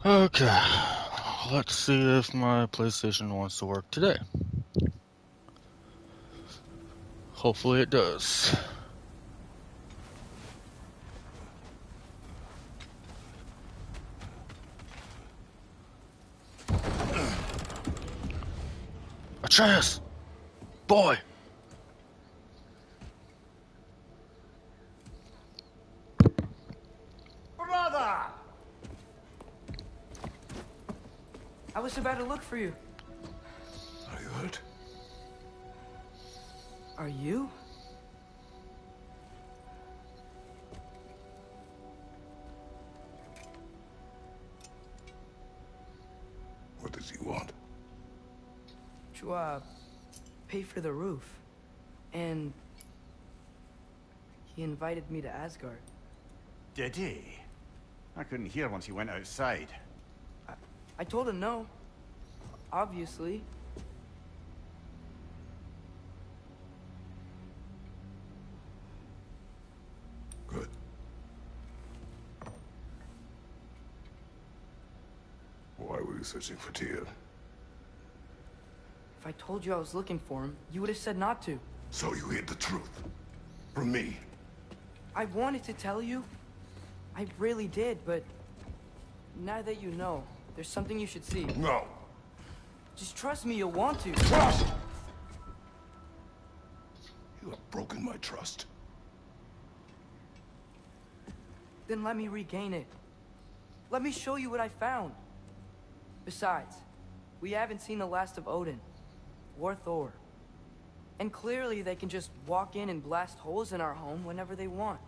Okay, let's see if my PlayStation wants to work today. Hopefully it does. Atreus! Boy! Brother! I was about to look for you. Are you hurt? Are you? What does he want? To, pay for the roof. And he invited me to Asgard. Did he? I couldn't hear once he went outside. I told him no. Obviously. Good. Why were you searching for Tia? If I told you I was looking for him, you would have said not to. So you hid the truth. From me. I wanted to tell you. I really did, but now that you know, there's something you should see. No. Just trust me, you'll want to. Trust! You have broken my trust. Then let me regain it. Let me show you what I found. Besides, we haven't seen the last of Odin. Or Thor. And clearly they can just walk in and blast holes in our home whenever they want.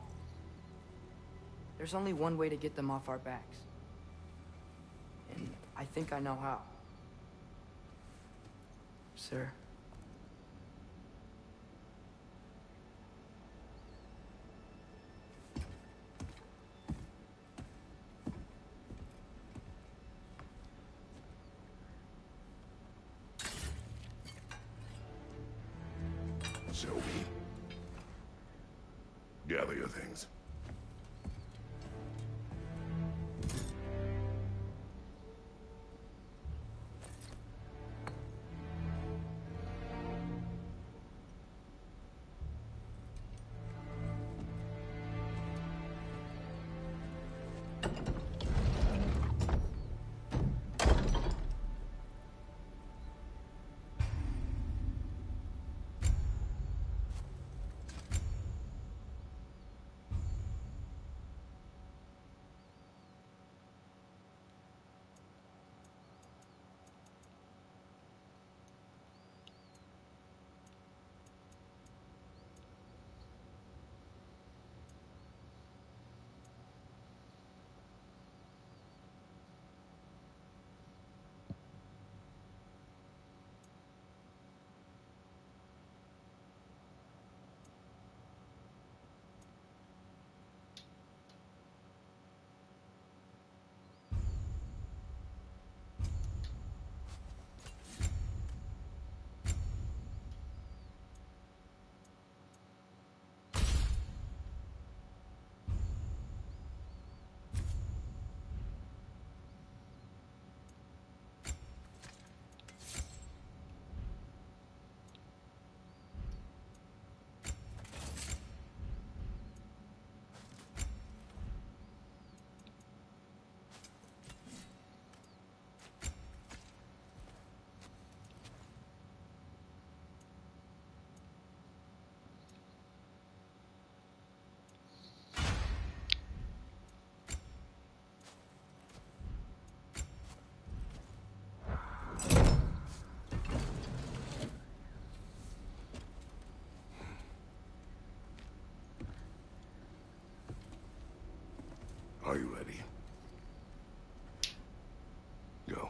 There's only one way to get them off our backs. And I think I know how. Sir. Sylvie. Gather your things. Are you ready? Go.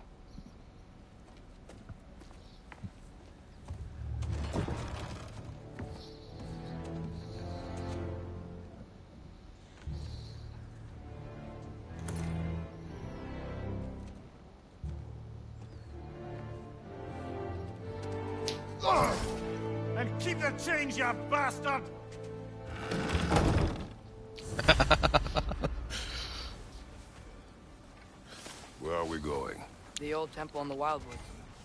And keep the change, you bastard! Where are we temple in the Wildwoods.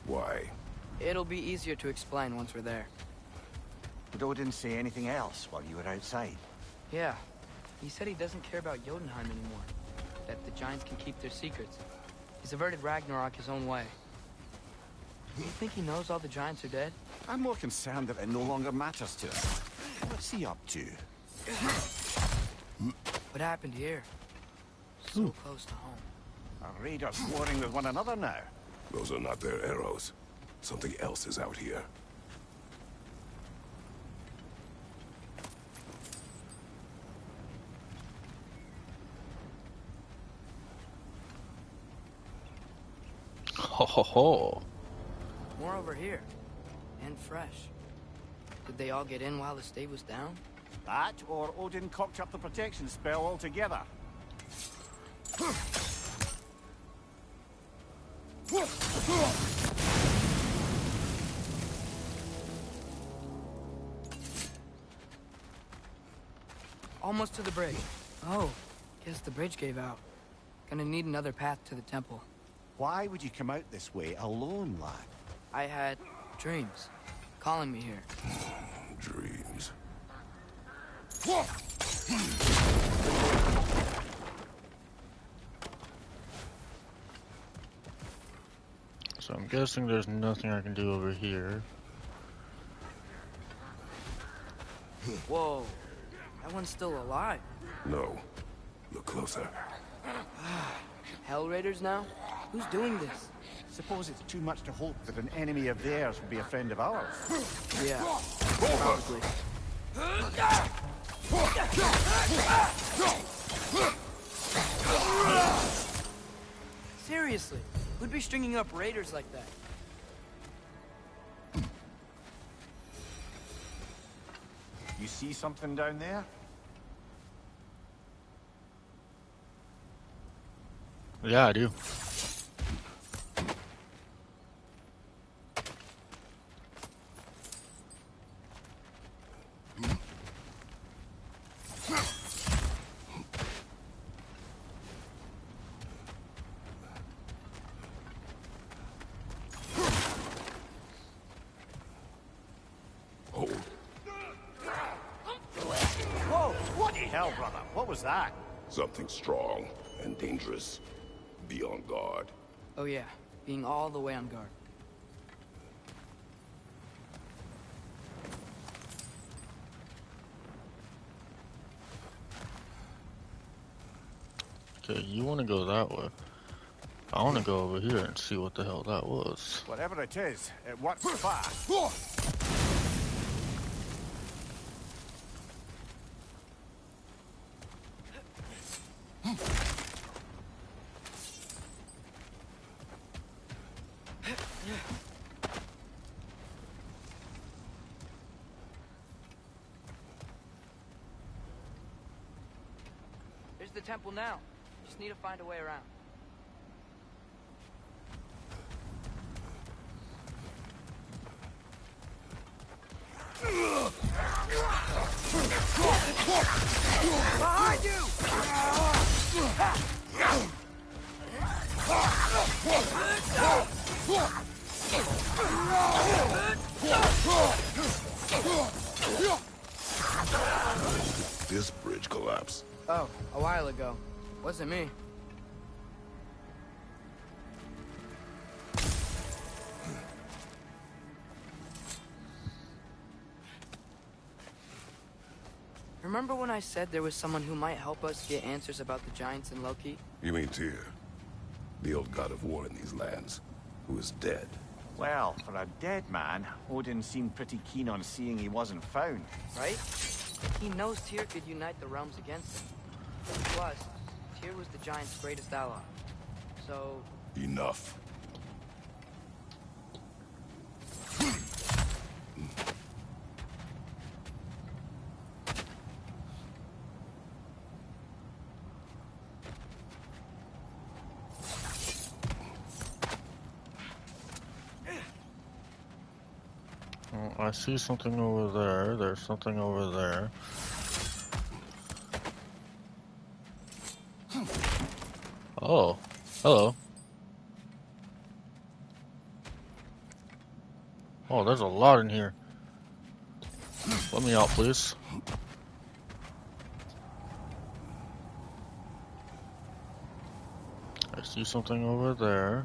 Why? It'll be easier to explain once we're there. Did Odin say anything else while you were outside? Yeah. He said he doesn't care about Jotunheim anymore. That the giants can keep their secrets. He's averted Ragnarok his own way. Do you think he knows all the giants are dead? I'm more concerned that it no longer matters to us. What's he up to? What happened here? So close to home. Are raiders warring with one another now? Those are not their arrows. Something else is out here. Ho ho ho. More over here. And fresh. Did they all get in while the stave was down? That, or Odin cocked up the protection spell altogether. Almost to the bridge. Oh, guess the bridge gave out. Gonna need another path to the temple. Why would you come out this way alone, lad? I had dreams calling me here. Dreams. So I'm guessing there's nothing I can do over here. Whoa, that one's still alive. No. Look closer. Hell Raiders now? Who's doing this? Suppose it's too much to hope that an enemy of theirs would be a friend of ours. Yeah, probably. Seriously, who'd be stringing up raiders like that? You see something down there? Yeah, I do. Whoa! Bloody hell, brother! What was that? Something strong and dangerous. Be on guard. Oh yeah, being all the way on guard. Okay, you want to go that way. I want to go over here and see what the hell that was. Whatever it is, it works fast. There's the temple now. Just need to find a way around. Behind you! This bridge collapse. Oh, a while ago. Wasn't me. Remember when I said there was someone who might help us get answers about the giants and Loki? You mean Tyr? The old god of war in these lands, who is dead. Well, for a dead man, Odin seemed pretty keen on seeing he wasn't found. Right? He knows Tyr could unite the realms against him. Plus, Tyr was the giant's greatest ally. So... Enough. Well, I see something over there. There's something over there. Oh, hello. Oh, there's a lot in here. Let me out, please. I see something over there.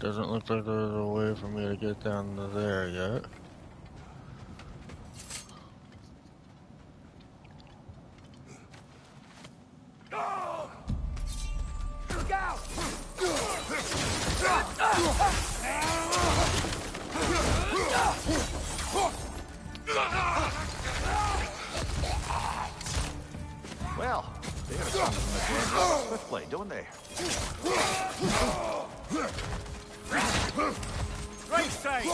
Doesn't look like there's a way for me to get down to there yet. Look out! Well, they gotta come from the dead rather swiftly, don't they? Right side!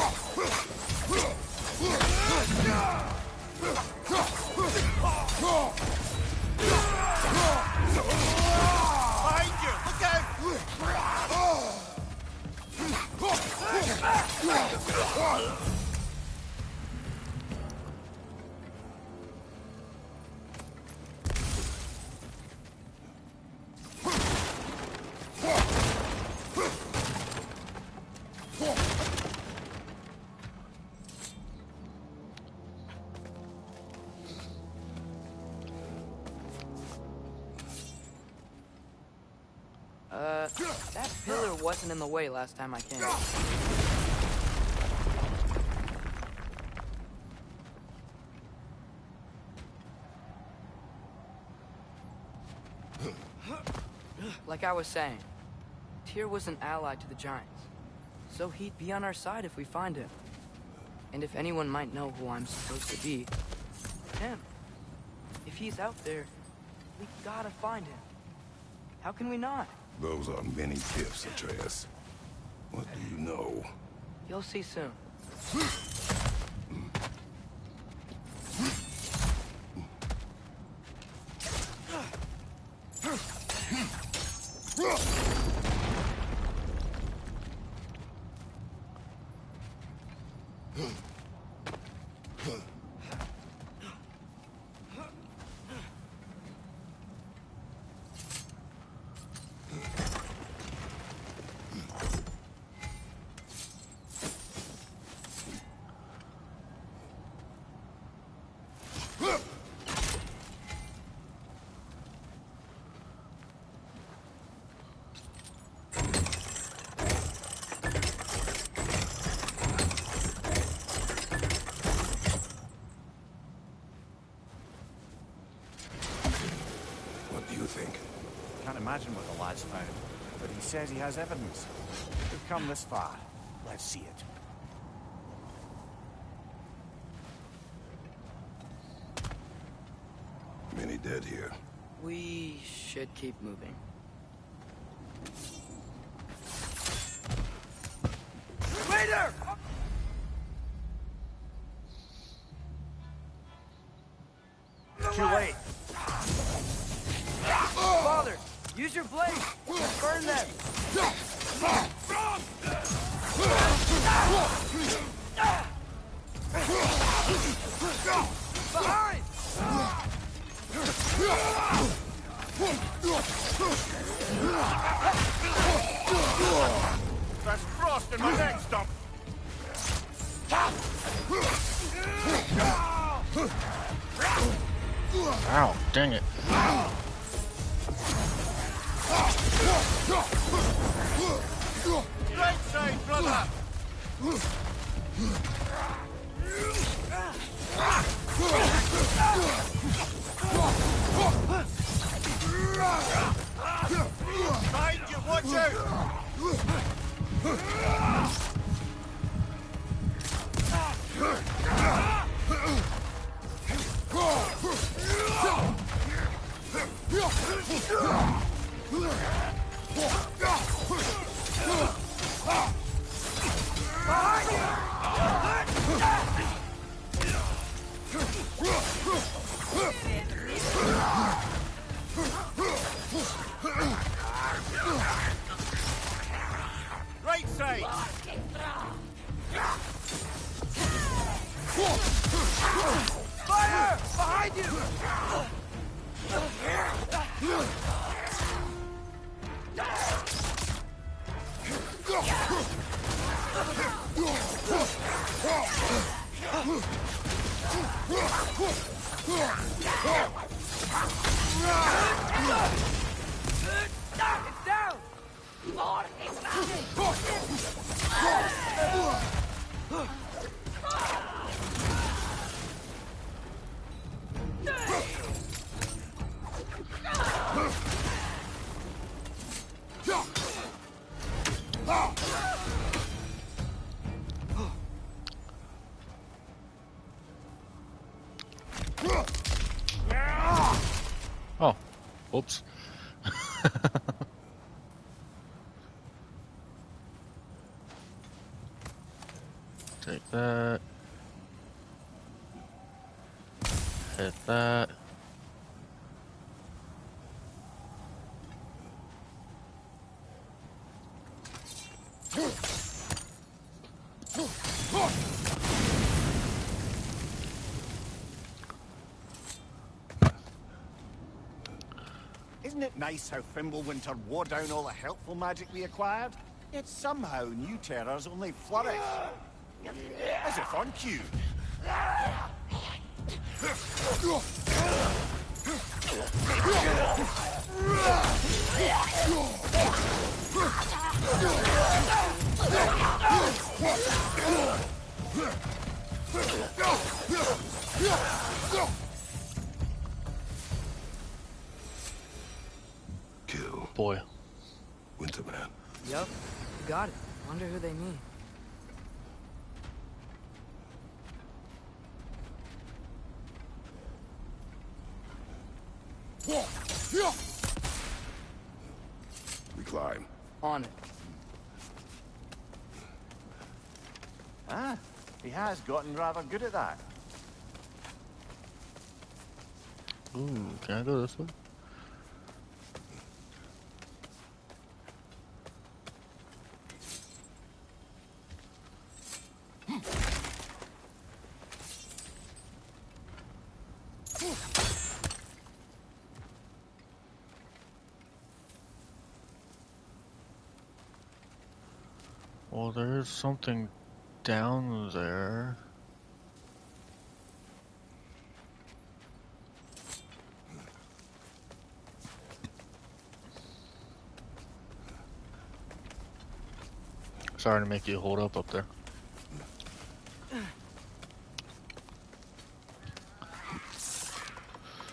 Behind you! Look out! That pillar wasn't in the way last time I came. Like I was saying, Tyr was an ally to the Giants, so he'd be on our side if we find him. And if anyone might know who I'm supposed to be, him. If he's out there, we gotta find him. How can we not? Those are many gifts, Atreus. What do you know? You'll see soon. Can't imagine what the lad's found, but he says he has evidence. We've come this far. Let's see it. Many dead here. We should keep moving. Raider! Too late. Father, use your blade! Burn them! Behind! There's frost in my neck stump. Ow, dang it. Right side, brother! Behind you, watch out! Right side! Fire! Behind you! down! Oh, whoops. Take that. Hit that. Isn't it nice how Fimbulwinter wore down all the helpful magic we acquired? Yet somehow new terrors only flourish. As if on cue. Kill Boy. Winterman. Yup, got it. Wonder who they mean. We climb. On it. Ah, he has gotten rather good at that. Ooh, can I go this way? Well, there is something down there. Sorry to make you hold up there.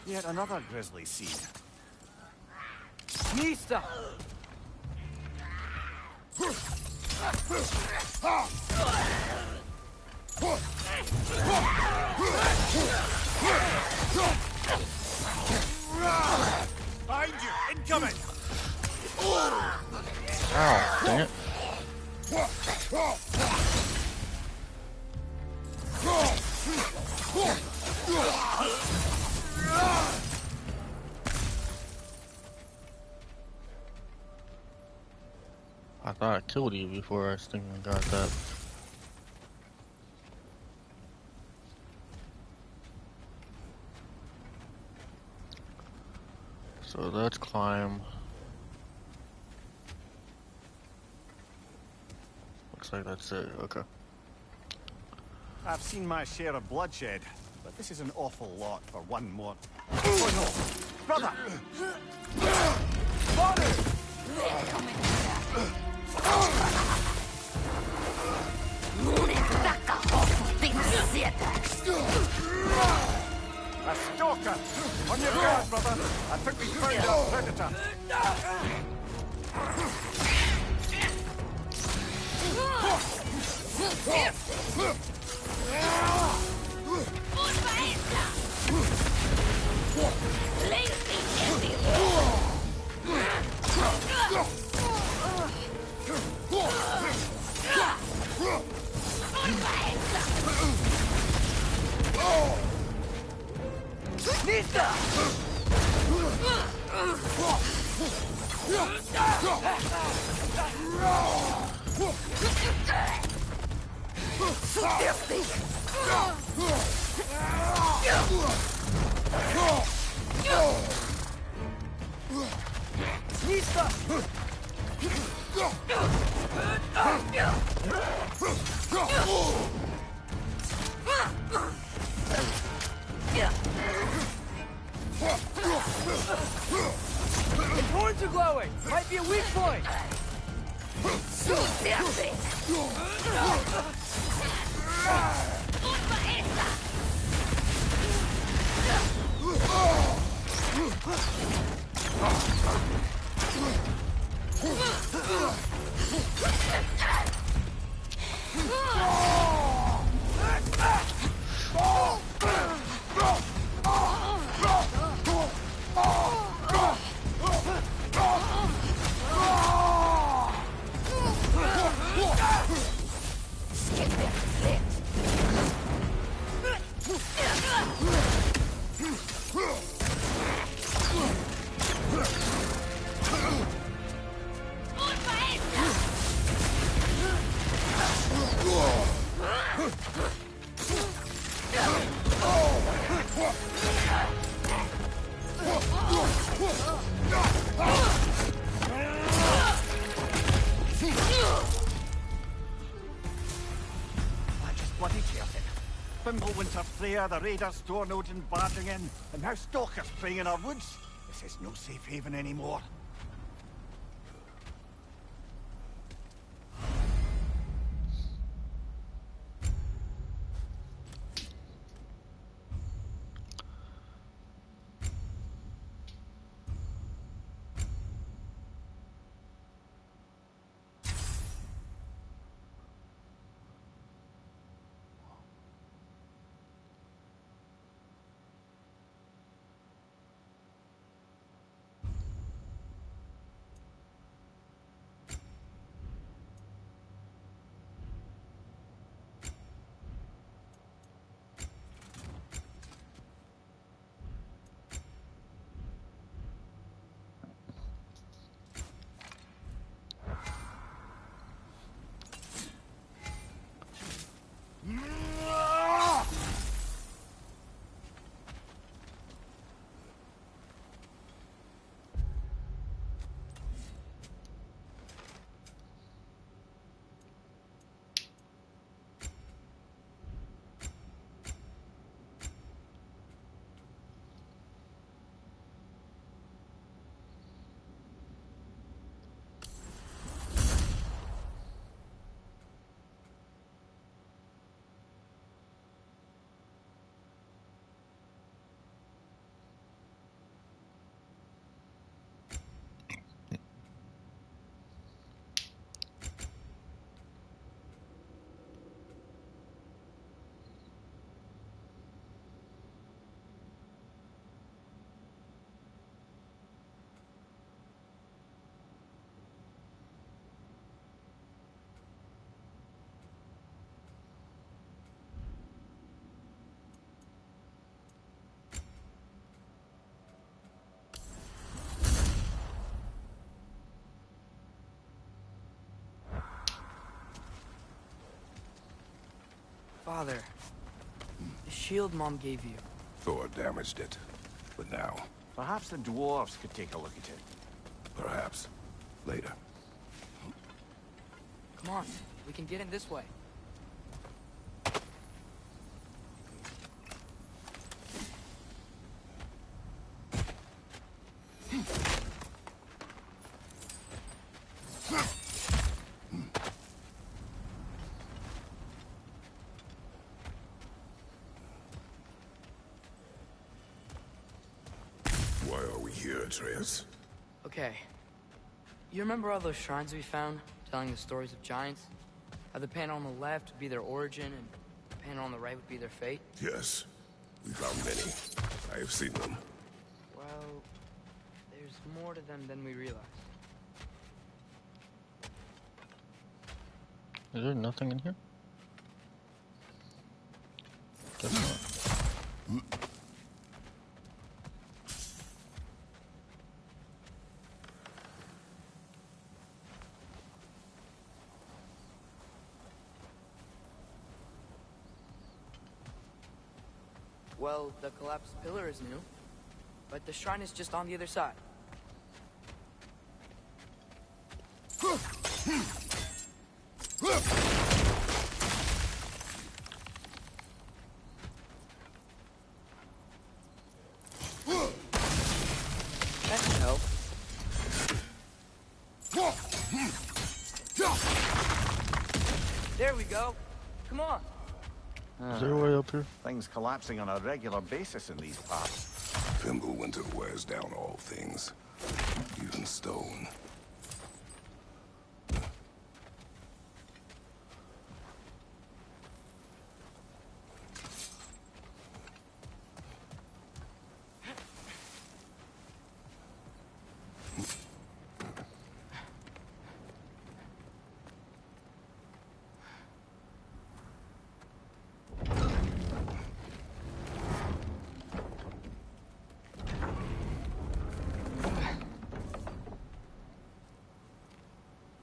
Yet another grisly scene. Nista! Behind you! Incoming! Ow, dang it. I thought I killed you before I got that. So let's climb. Looks like that's it, okay. I've seen my share of bloodshed, but this is an awful lot for one more. Oh no! Brother! Father! A stalker! On your guard, brother! I think we found our predator! His horns are glowing! Might be a weak point! Winter Freya, the raiders storm Odin barging in, and now stalkers preying in our woods. This is no safe haven anymore. Father, the shield Mom gave you. Thor damaged it. But now, Perhaps the dwarves could take a look at it. perhaps, later. Come on, we can get in this way. Why are we here, Atreus? Okay. You remember all those shrines we found, telling the stories of giants? How the panel on the left would be their origin, and the panel on the right would be their fate? Yes, we found many. I have seen them. Well, there's more to them than we realize. Is there nothing in here? Guess not. Well, the collapsed pillar is new, but the shrine is just on the other side. That can help. There we go. Come on. Is there a way up here? Things collapsing on a regular basis in these parts. Fimbulwinter wears down all things, even stone.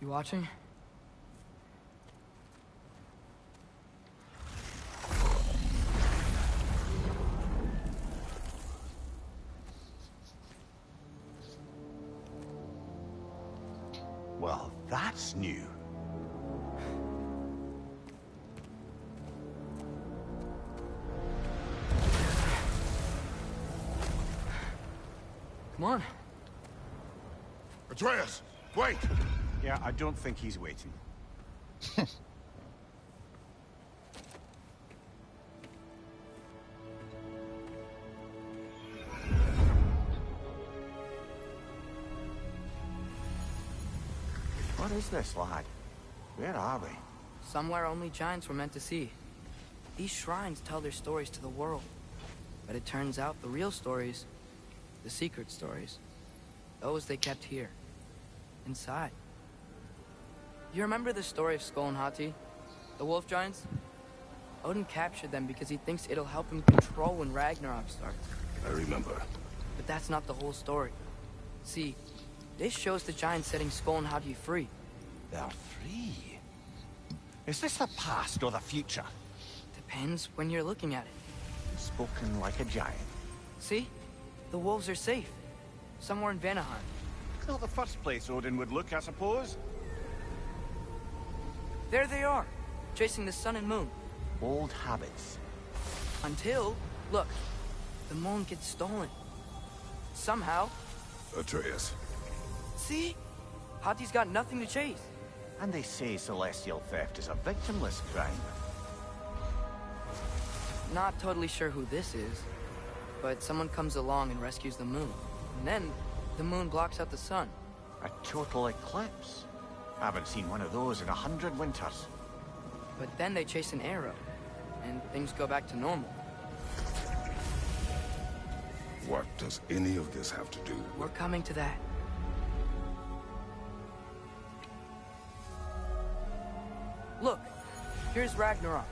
You watching? Well, that's new. Come on. Atreus, wait! Yeah, I don't think he's waiting. What is this, lad? Where are we? Somewhere only giants were meant to see. These shrines tell their stories to the world. But it turns out the real stories, the secret stories, those they kept here, inside. You remember the story of Skull and Hati? The wolf giants? Odin captured them because he thinks it'll help him control when Ragnarok starts. I remember. But that's not the whole story. See, this shows the giants setting Skull and Hati free. They're free. Is this the past or the future? Depends when you're looking at it. Spoken like a giant. See? The wolves are safe. Somewhere in Vanaheim. Not the first place Odin would look, I suppose. There they are, chasing the sun and moon. Old habits. Until, look, the moon gets stolen. Somehow. Atreus. See? Hati's got nothing to chase. And they say celestial theft is a victimless crime. Not totally sure who this is, but someone comes along and rescues the moon. And then, the moon blocks out the sun. A total eclipse. Haven't seen one of those in 100 winters. But then they chase an arrow, and things go back to normal. What does any of this have to do We're with... coming to that. Look, here's Ragnarok.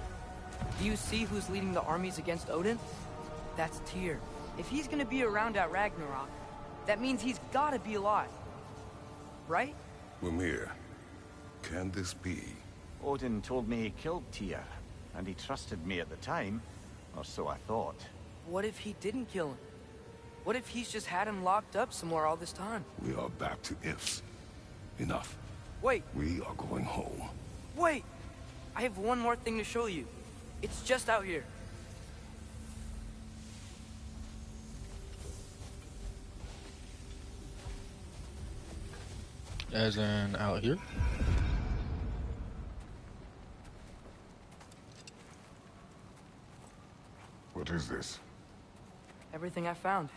Do you see who's leading the armies against Odin? That's Tyr. If he's gonna be around at Ragnarok, that means he's gotta be alive. Right? Mimir, can this be? Odin told me he killed Tyr, and he trusted me at the time, or so I thought. What if he didn't kill him? What if he's just had him locked up somewhere all this time? We are back to ifs. Enough. Wait, We are going home. wait! I have one more thing to show you. It's just out here. As in out here? What is this? Everything I found.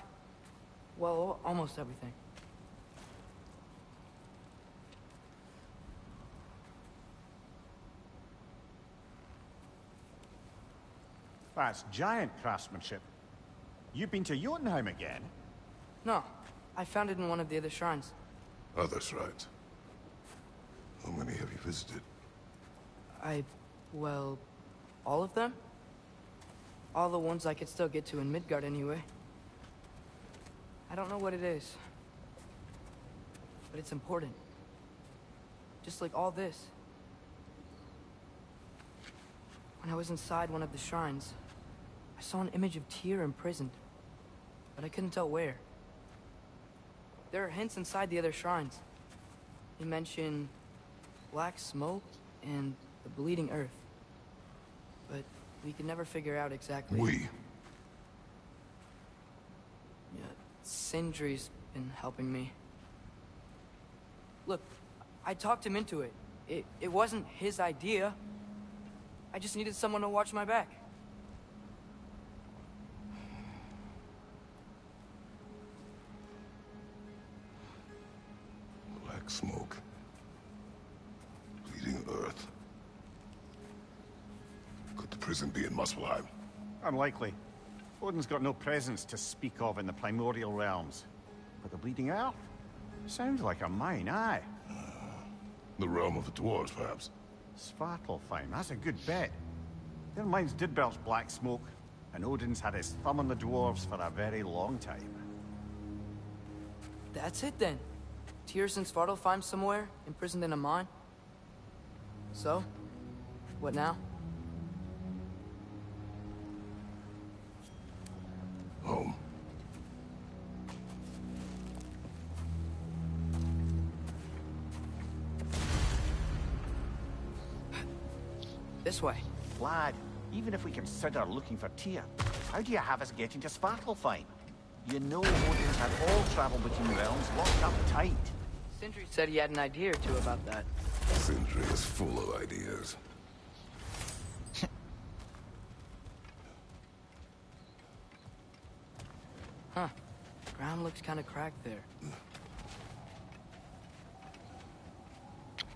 Well, almost everything. That's giant craftsmanship. You've been to Jotunheim again? No, I found it in one of the other shrines. Other shrines. How many have you visited? Well, all of them? All the ones I could still get to in Midgard anyway. I don't know what it is. But it's important. Just like all this. When I was inside one of the shrines, I saw an image of Tyr imprisoned. But I couldn't tell where. There are hints inside the other shrines. They mention black smoke, and the bleeding earth. But we could never figure out exactly... We? Yeah, Sindri's been helping me. Look, I talked him into it. It wasn't his idea. I just needed someone to watch my back. Black smoke. Bleeding earth. Could the prison be in Muspelheim? Unlikely. Odin's got no presence to speak of in the primordial realms. But the Bleeding Earth? Sounds like a mine, aye. The realm of the dwarves, perhaps. Svartalfheim, that's a good bet. Their mines did belch black smoke, and Odin's had his thumb on the dwarves for a very long time. That's it then. Tyr's in Svartalfheim somewhere, imprisoned in a mine. So, what now? Home. This way. Lad, even if we consider looking for Tyr, how do you have us getting to Svartalfheim? You know Odin's had all travel between realms locked up tight. Sindri said he had an idea or two about that. Sindri is full of ideas. Huh. Ground looks kind of cracked there.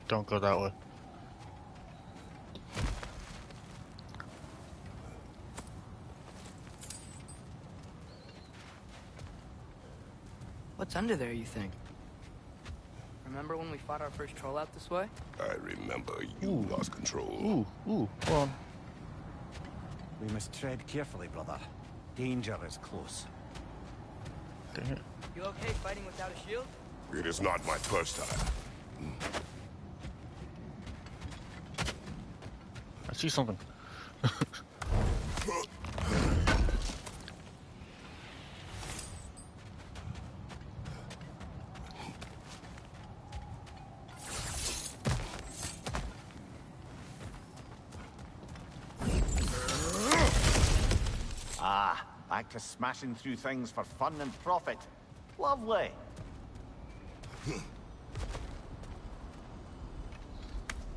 Don't go that way. What's under there, you think? Remember when we fought our first troll out this way? I remember you lost control. Go on. We must tread carefully, brother. Danger is close. Dang it. You okay fighting without a shield? It is not my first time. I see something. Back to smashing through things for fun and profit. Lovely.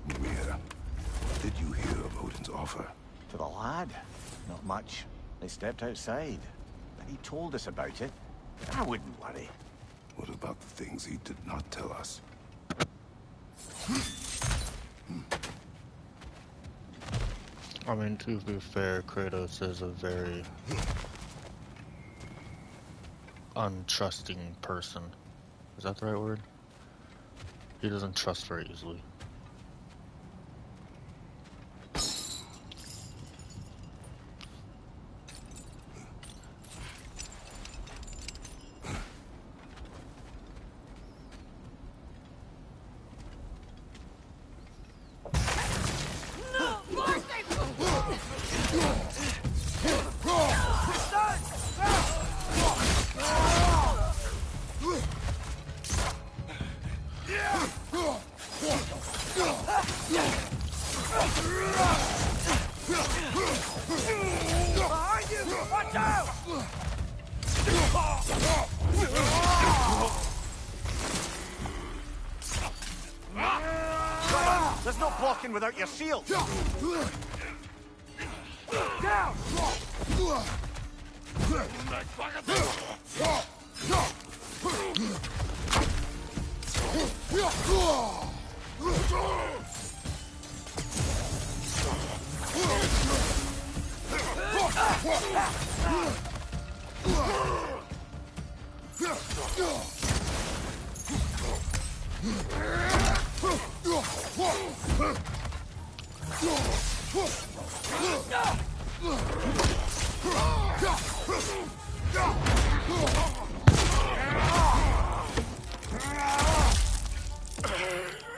Mimir, what did you hear of Odin's offer? To the lad? Not much. They stepped outside. But he told us about it. I wouldn't worry. What about the things he did not tell us? I mean, to be fair, Kratos is a very untrusting person. Is that the right word? He doesn't trust very easily. There's no blocking without your shield. Down!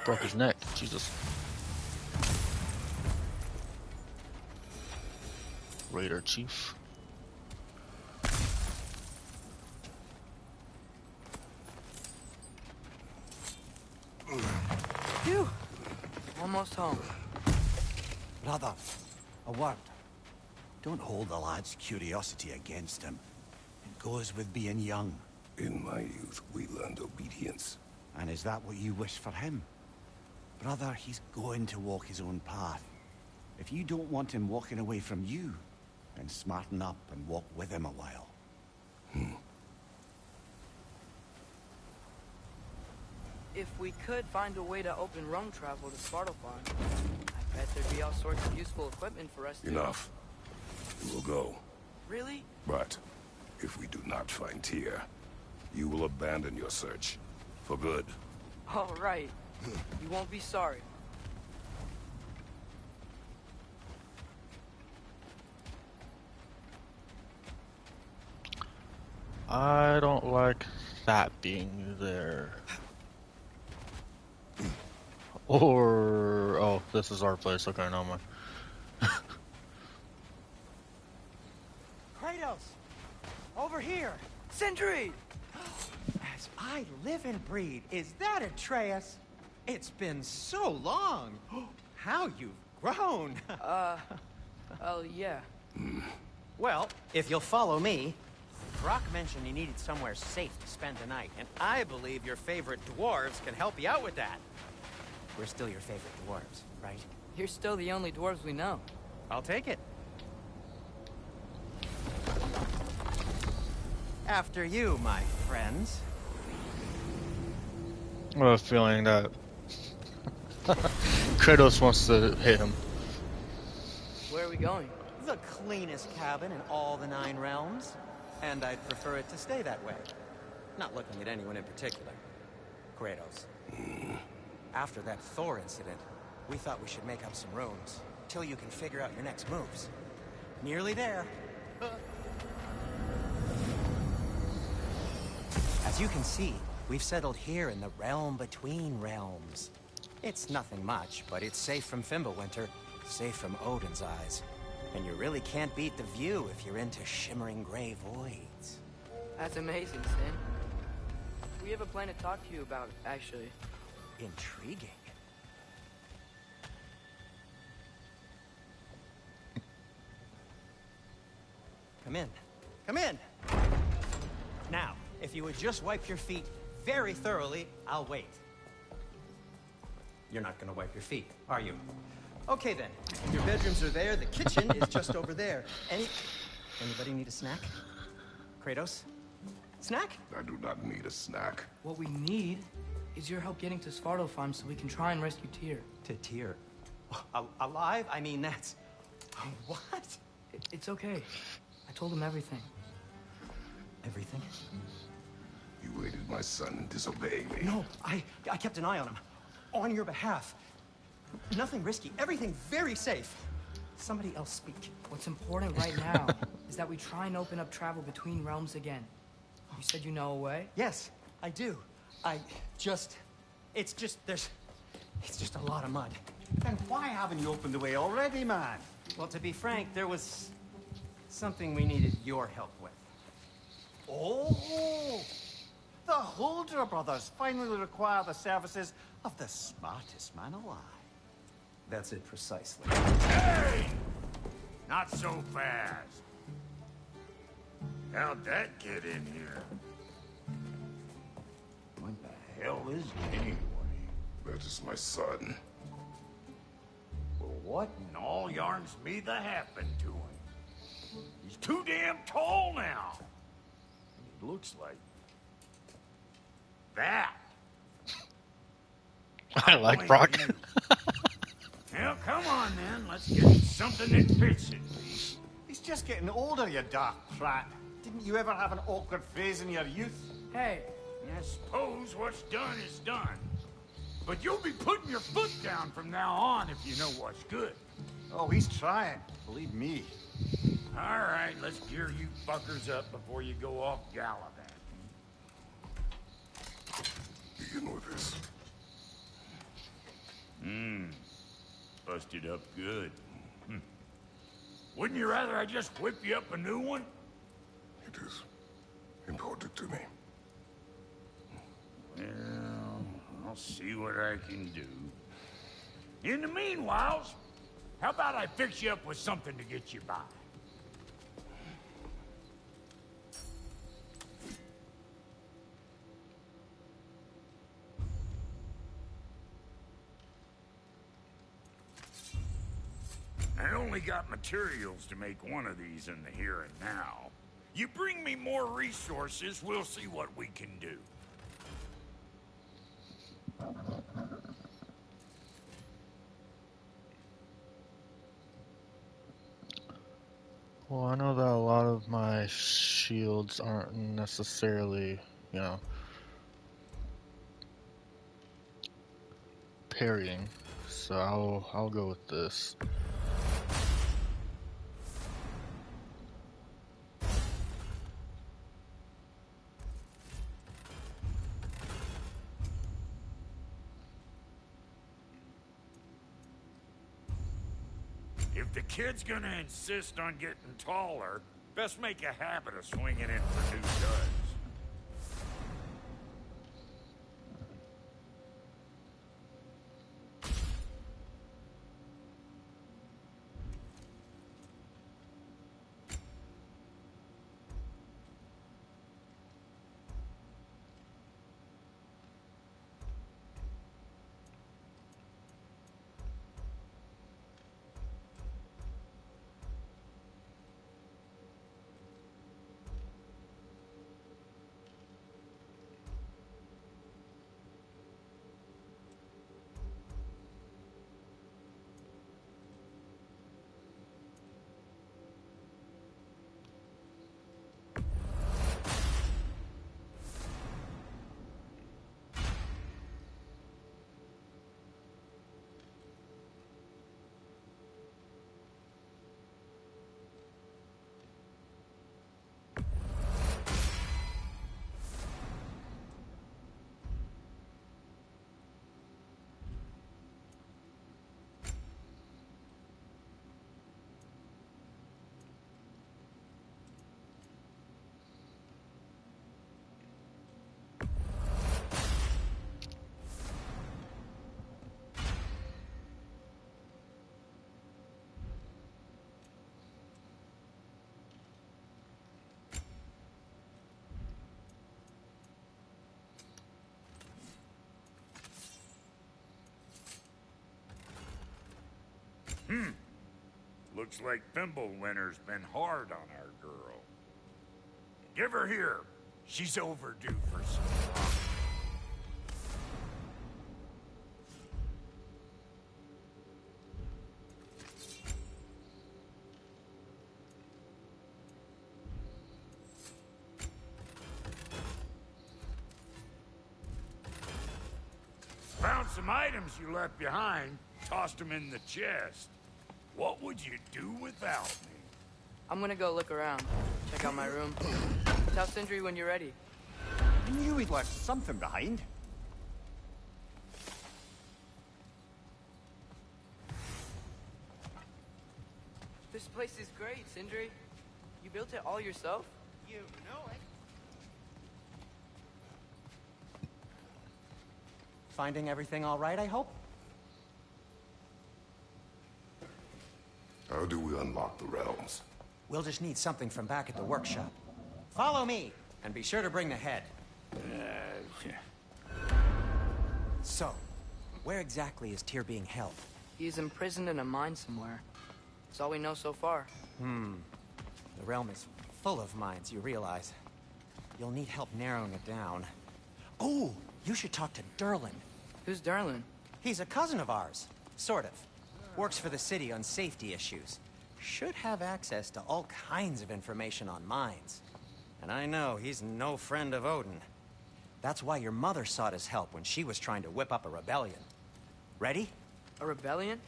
Broke his neck. Jesus. Raider Chief. Phew. Almost home. Brother, a word. Don't hold the lad's curiosity against him. It goes with being young. In my youth, we learned obedience. And is that what you wish for him? Brother, he's going to walk his own path. If you don't want him walking away from you, then smarten up and walk with him a while. If we could find a way to open Rome travel to Svartalfheim, I bet there'd be all sorts of useful equipment for us to... Enough. We will go. Really? But if we do not find Tyr, you will abandon your search. For good. All right. You won't be sorry. I don't like that being there. Or... oh, this is our place. Okay, no mind. Kratos! Over here! Sentry! As I live and breathe, is that Atreus? It's been so long! How you've grown! Oh, yeah. Well, if you'll follow me, Brock mentioned you needed somewhere safe to spend the night, and I believe your favorite dwarves can help you out with that. We're still your favorite dwarves, right? You're still the only dwarves we know. I'll take it. After you, my friends. I have a feeling that Kratos wants to hit him. Where are we going? The cleanest cabin in all the 9 realms. And I'd prefer it to stay that way. Not looking at anyone in particular. Kratos. After that Thor incident, we thought we should make up some rooms, till you can figure out your next moves. Nearly there. As you can see, we've settled here in the realm between realms. It's nothing much, but it's safe from Fimbulwinter, safe from Odin's eyes. And you really can't beat the view if you're into shimmering gray voids. That's amazing, Sin. We have a plan to talk to you about, actually. Intriguing. Come in. Come in! Now, if you would just wipe your feet very thoroughly, I'll wait. You're not gonna wipe your feet, are you? Okay then. Your bedrooms are there, the kitchen is just over there. Anybody need a snack? Kratos? Snack? I do not need a snack. What we need is your help getting to Svartalfheim so we can try and rescue Tyr. To Tyr. Alive? I mean, that's... What? It's okay. I told him everything. Everything? You aided my son in disobeying me. No, I kept an eye on him. On your behalf. Nothing risky. Everything very safe. Somebody else speak. What's important right now is that we try and open up travel between realms again. You said you know a way? Yes, I do. It's just a lot of mud. Then why haven't you opened the way already, man? Well, to be frank, there was something we needed your help with. Oh! The Holder brothers finally require the services of the smartest man alive. That's it precisely. Hey! Not so fast. How'd that get in here? What the hell is it anyway? That is my son. Well, what in all yarns me that happened to him? He's too damn tall now. And he looks like... that. I like Brock. Well, come on then. Let's get something that fits it. He's just getting older, you dark prat. Didn't you ever have an awkward phase in your youth? Hey, I suppose what's done is done. But you'll be putting your foot down from now on if you know what's good. Oh, he's trying. Believe me. All right, let's gear you fuckers up before you go off gallivanting. Begin with this. Busted up good. Wouldn't you rather I just whip you up a new one? It is important to me. Well, I'll see what I can do. In the meanwhile, How about I fix you up with something to get you by? I only got materials to make one of these in the here and now. You bring me more resources, we'll see what we can do. Well, I know that a lot of my shields aren't necessarily, you know, parrying, so I'll go with this. If the kid's gonna insist on getting taller, best make a habit of swinging in for new duds. Looks like Thimblewinter's been hard on our girl. Give her here. She's overdue for some talk. Found some items you left behind, tossed them in the chest. What would you do without me? I'm gonna go look around. Check out my room. Tell Sindri when you're ready. I knew he'd left something behind. This place is great, Sindri. You built it all yourself? You know it. Finding everything all right, I hope? How do we unlock the realms? We'll just need something from back at the workshop. Follow me, and be sure to bring the head. So, where exactly is Tyr being held? He's imprisoned in a mine somewhere. That's all we know so far. The realm is full of mines, you realize. You'll need help narrowing it down. Oh, you should talk to Durlin. Who's Darlin? He's a cousin of ours, sort of. Works for the city on safety issues. Should have access to all kinds of information on mines. And I know he's no friend of Odin. That's why your mother sought his help when she was trying to whip up a rebellion. Ready? A rebellion?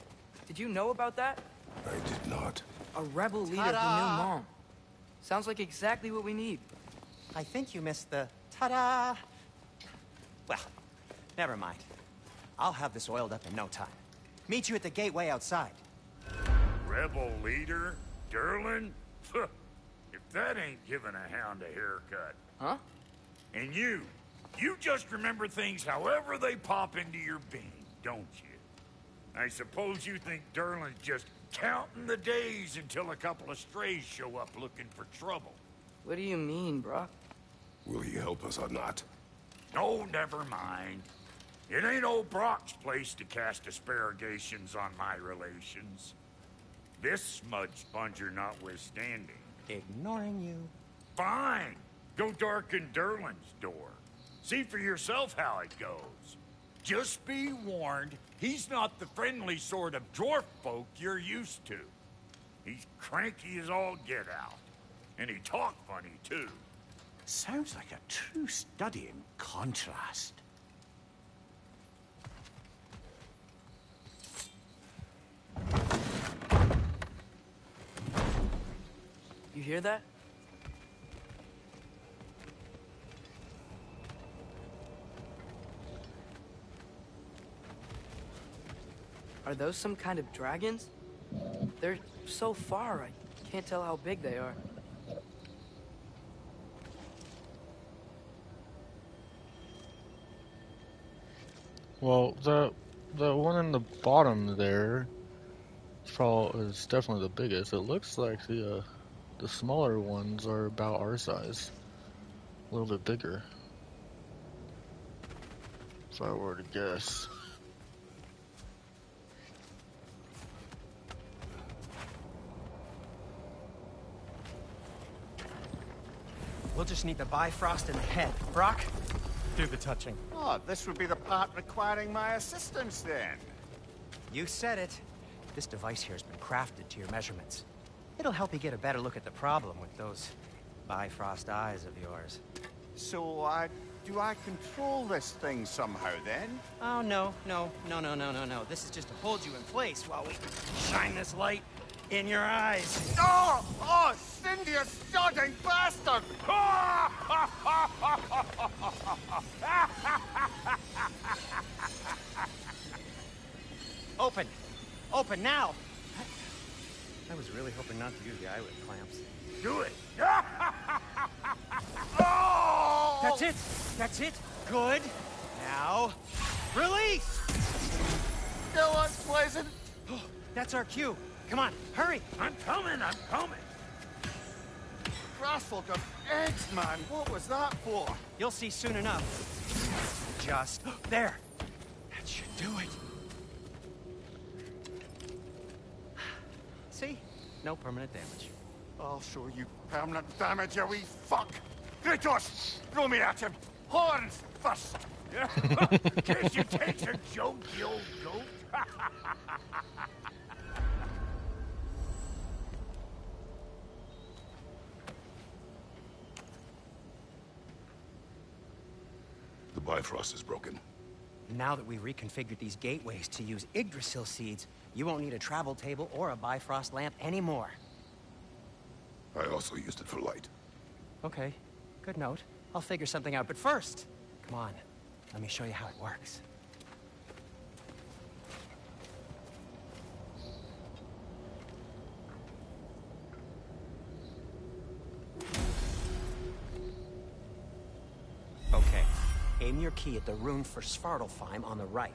Did you know about that? I did not. A rebel leader who knew Ta-da! Mom. Sounds like exactly what we need. I think you missed the ta-da. Well, never mind. I'll have this oiled up in no time. Meet you at the gateway outside. Rebel leader? Durlin? If that ain't giving a hound a haircut. Huh? And you just remember things however they pop into your being, don't you? I suppose you think Durlin's just counting the days until a couple of strays show up looking for trouble. What do you mean, Brock? Will he help us or not? Oh, never mind. It ain't old Brock's place to cast aspersions on my relations. This smudge sponger notwithstanding. Ignoring you. Fine. Go darken Derlin's door. See for yourself how it goes. Just be warned, he's not the friendly sort of dwarf folk you're used to. He's cranky as all get out. And he talk funny, too. Sounds like a true study in contrast. You hear that? Are those some kind of dragons? They're so far, I can't tell how big they are. Well, the one in the bottom there is definitely the biggest. It looks like the smaller ones are about our size, a little bit bigger, if I were to guess. We'll just need the Bifrost in the head. Brock, do the touching. Oh, this would be the part requiring my assistance, then. You said it. This device here has been crafted to your measurements. It'll help you get a better look at the problem with those Bifrost eyes of yours. So, do I control this thing somehow, then? Oh, no. This is just to hold you in place while we shine this light in your eyes. Oh! Oh, Cindy, you sodding bastard! Open! Open now! I was really hoping not to use the eyelid clamps. Do it! Oh! That's it! That's it! Good! Now, release! Still unpleasant. That's our cue. Come on, hurry! I'm coming! Grassful got eggs, man. What was that for? You'll see soon enough. Just there. That should do it. See? No permanent damage. I'll show you permanent damage, you wee fuck. Kratos, throw me at him. Horns first. Guess you take a joke, you old goat. The Bifrost is broken. Now that we reconfigured these gateways to use Yggdrasil seeds, you won't need a travel table or a Bifrost lamp anymore. I also used it for light. Okay, good note. I'll figure something out, but first, come on, let me show you how it works. Okay, aim your key at the rune for Svartalfheim on the right,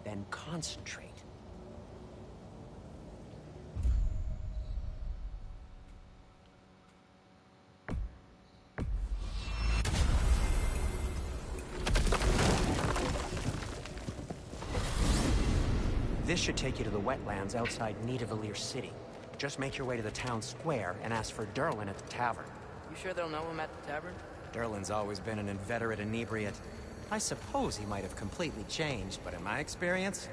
then concentrate. This should take you to the wetlands outside Nidavellir City. Just make your way to the town square and ask for Derlin at the tavern. You sure they'll know him at the tavern? Derlin's always been an inveterate inebriate. I suppose he might have completely changed, but in my experience,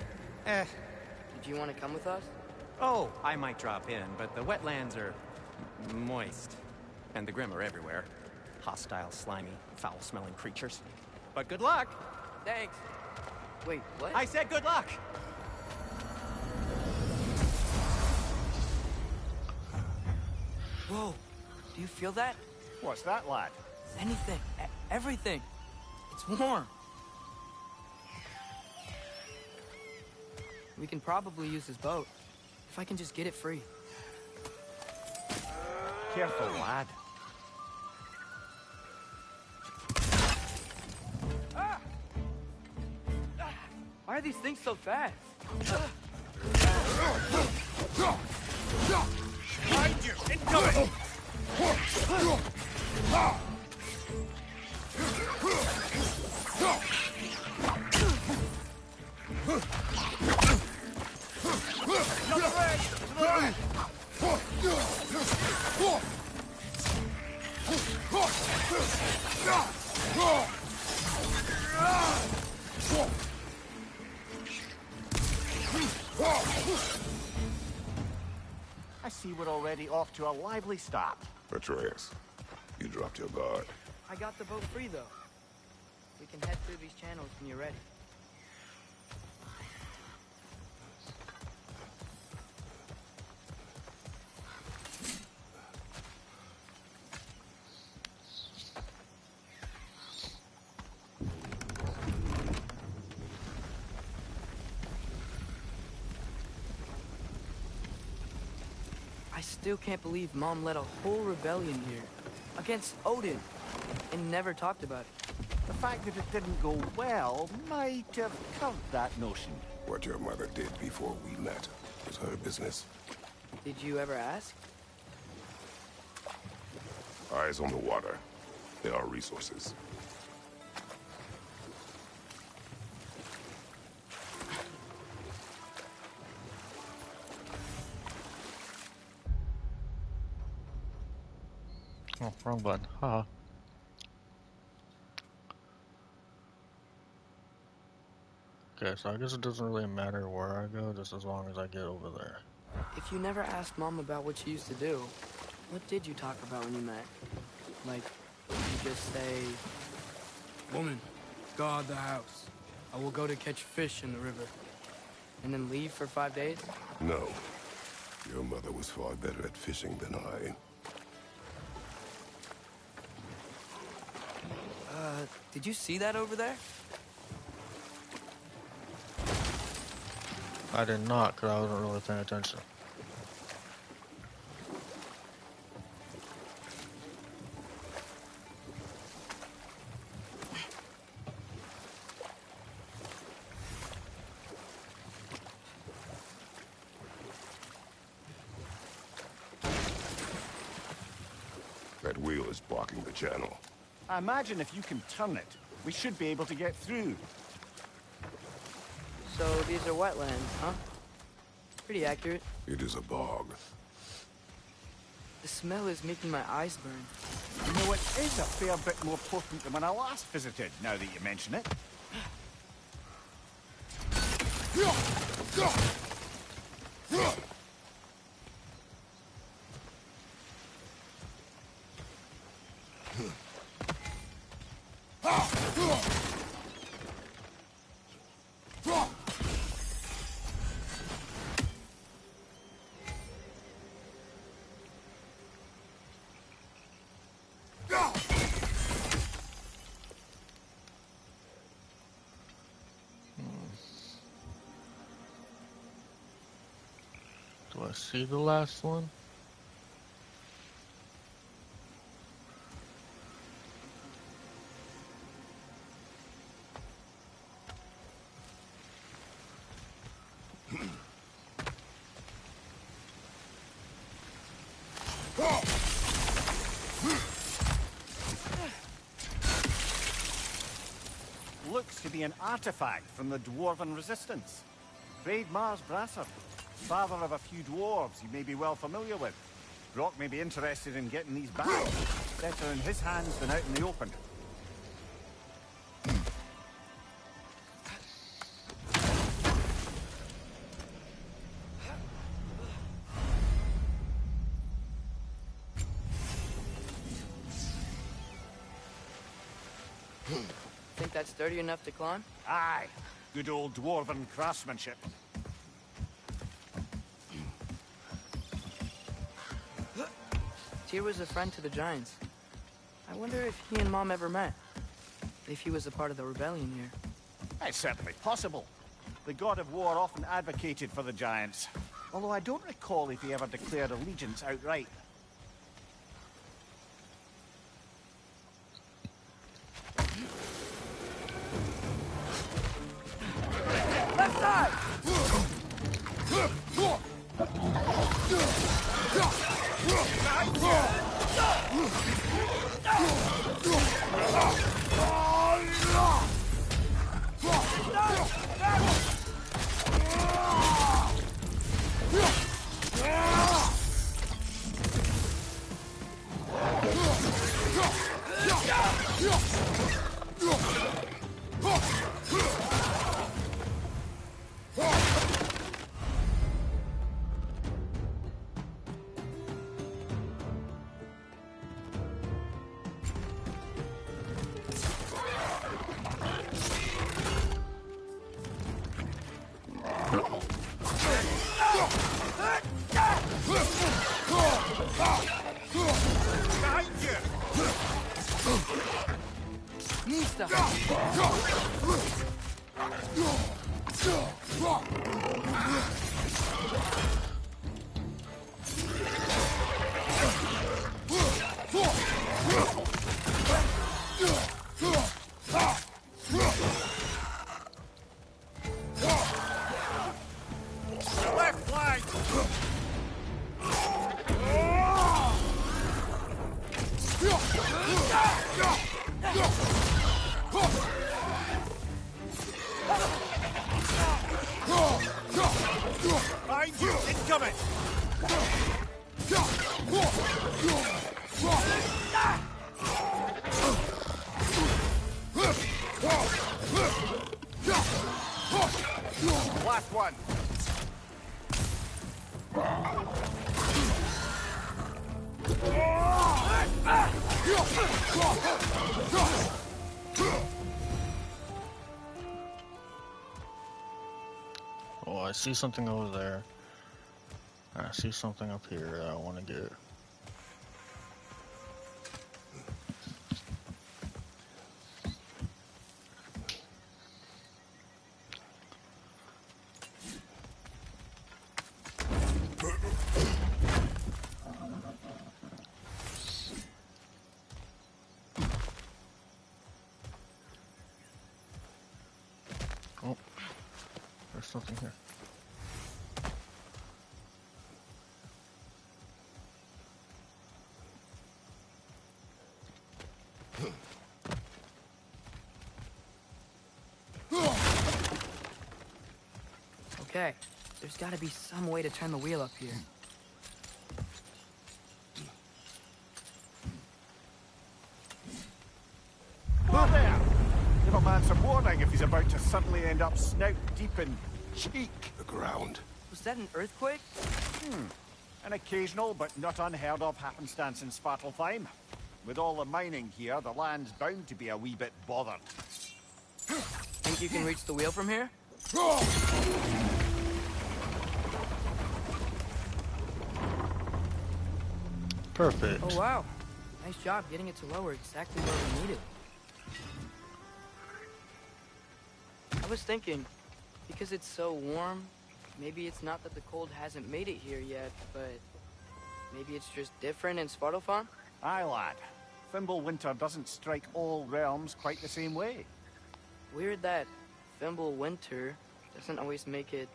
Did you want to come with us? Oh, I might drop in, but the wetlands are moist. And the Grim are everywhere. Hostile, slimy, foul-smelling creatures. But good luck! Thanks. Wait, what? I said good luck! Whoa, do you feel that? What's that, lad? Anything, everything. It's warm. We can probably use his boat, if I can just get it free. Careful, lad. Why are these things so fast? Behind you! Incoming! I see we're already off to a lively start. Atreus, you dropped your guard. I got the boat free, though. We can head through these channels when you're ready. I still can't believe Mom led a whole rebellion here. Against Odin. And never talked about it. The fact that it didn't go well might have curbed that notion. What your mother did before we met was her business. Did you ever ask? Eyes on the water. There are resources. Oh, wrong button. Haha. Okay, so I guess it doesn't really matter where I go, just as long as I get over there. If you never asked Mom about what she used to do, what did you talk about when you met? Like, did you just say... Woman, guard the house. I will go to catch fish in the river. And then leave for 5 days? No. Your mother was far better at fishing than I. Did you see that over there? I did not, because I wasn't really paying attention. That wheel is blocking the channel. I imagine if you can turn it, we should be able to get through. So these are wetlands, huh? Pretty accurate. It is a bog. The smell is making my eyes burn. You know, it is a fair bit more potent than when I last visited, now that you mention it. Do I see the last one? Looks to be an artifact from the Dwarven Resistance. Raid Mars Brasser, father of a few dwarves you may be well familiar with. Brock may be interested in getting these back. Better in his hands than out in the open. Think that's sturdy enough to climb? Aye, good old Dwarven craftsmanship. Tyr was a friend to the Giants. I wonder if he and Mom ever met. If he was a part of the rebellion here. It's certainly possible. The god of war often advocated for the Giants. Although I don't recall if he ever declared allegiance outright. Left side! Behind you! Mista! Left flank! Behind you! Incoming! Last one! Oh, I see something over there. I see something up here that I want to get. Oh, there's something here. Okay, there's gotta be some way to turn the wheel up here. Oh, there! Give a man some warning if he's about to suddenly end up snout deep in cheek. The ground. Was that an earthquake? An occasional but not unheard of happenstance in Svartalfheim. With all the mining here, the land's bound to be a wee bit bothered. Think you can reach the wheel from here? Perfect. Oh wow. Nice job getting it to lower exactly where we need it. I was thinking, because it's so warm, maybe it's not that the cold hasn't made it here yet, but maybe it's just different in Svartalfheim? Aye, lad. Fimbulwinter doesn't strike all realms quite the same way. Weird that Fimbulwinter doesn't always make it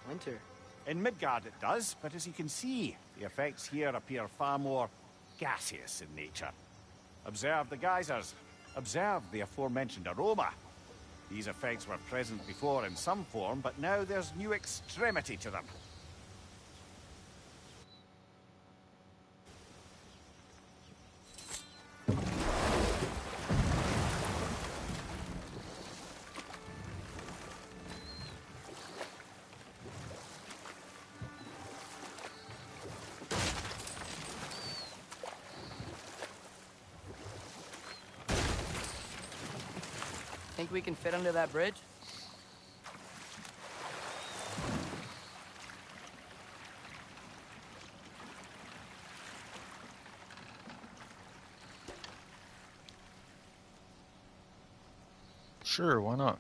winter. In Midgard it does, but as you can see, the effects here appear far more gaseous in nature. Observe the geysers. Observe the aforementioned aroma. These effects were present before in some form, but now there's new extremity to them. Think we can fit under that bridge? Sure, why not?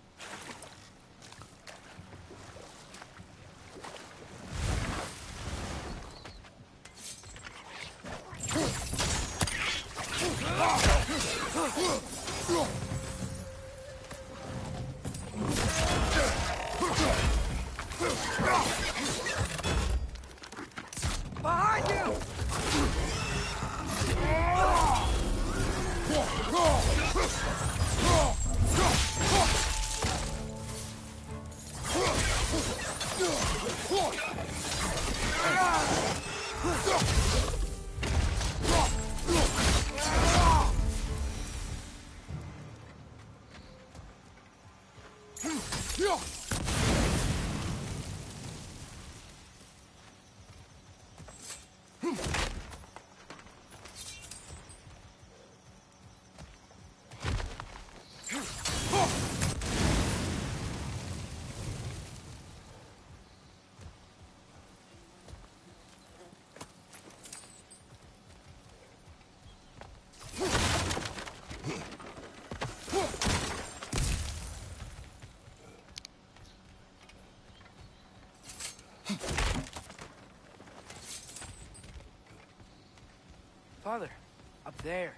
Behind you! There.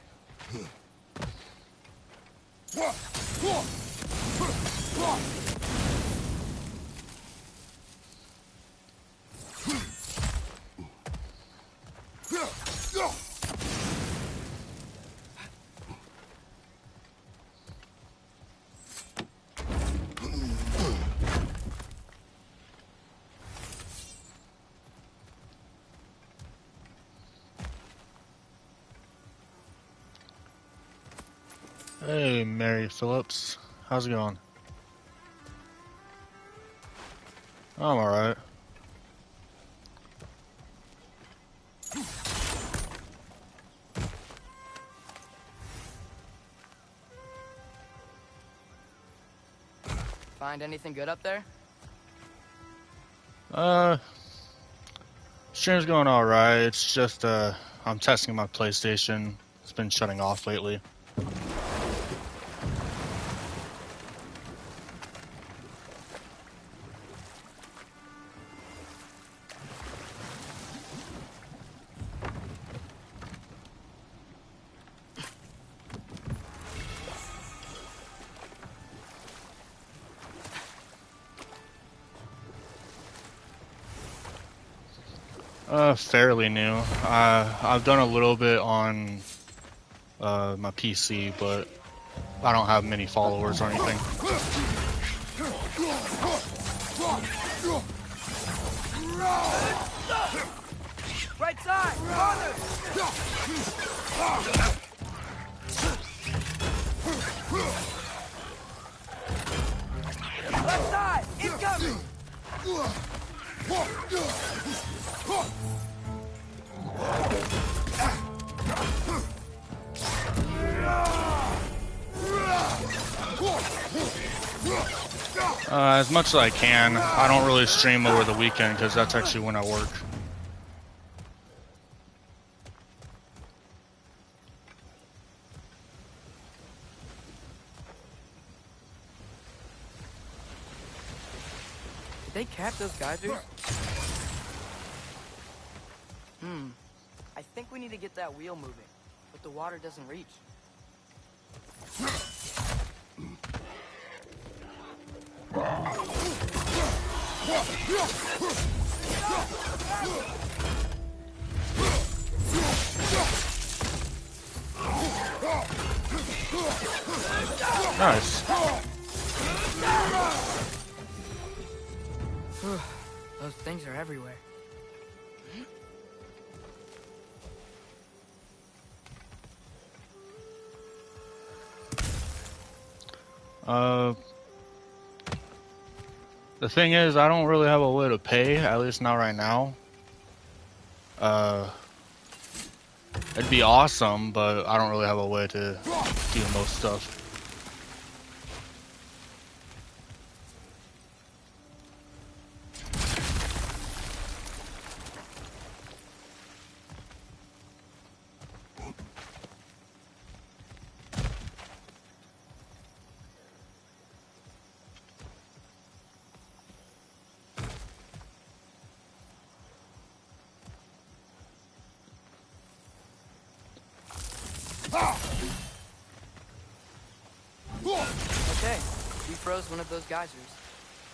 Hey, Mary Phillips. How's it going? I'm alright. Find anything good up there? Stream's going alright. It's just, I'm testing my PlayStation. It's been shutting off lately. Fairly new. I've done a little bit on my PC, but I don't have many followers or anything. Right side! Farther! Left side! Incoming! As much as I can. I don't really stream over the weekend because that's actually when I work. Did they cap those geysers? I think we need to get that wheel moving, but the water doesn't reach. Nice. Those things are everywhere. The thing is, I don't really have a way to pay, at least not right now. It'd be awesome, but I don't really have a way to do most stuff. Okay, we froze one of those geysers.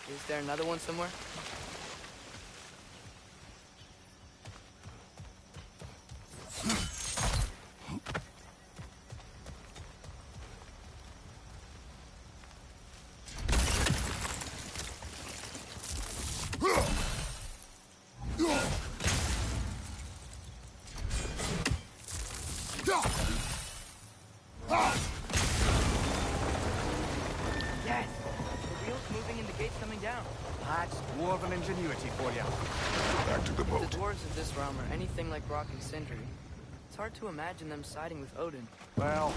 Is there another one somewhere? Yes! The wheel's moving and the gate's coming down. That's dwarven ingenuity for you. Back to the The boat. dwarves of this realm are anything like Rock and Sindri. It's hard to imagine them siding with Odin. Well,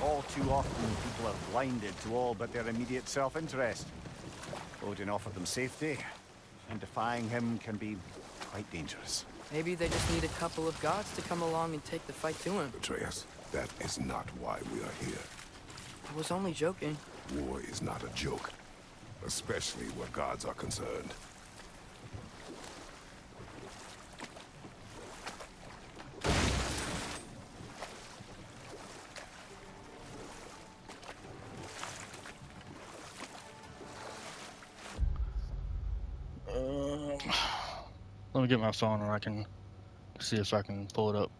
all too often people are blinded to all but their immediate self-interest. Odin offered them safety, and defying him can be quite dangerous. Maybe they just need a couple of gods to come along and take the fight to him. Atreus, that is not why we are here. I was only joking. War is not a joke, especially where gods are concerned. me get my phone and I can see if I can pull it up.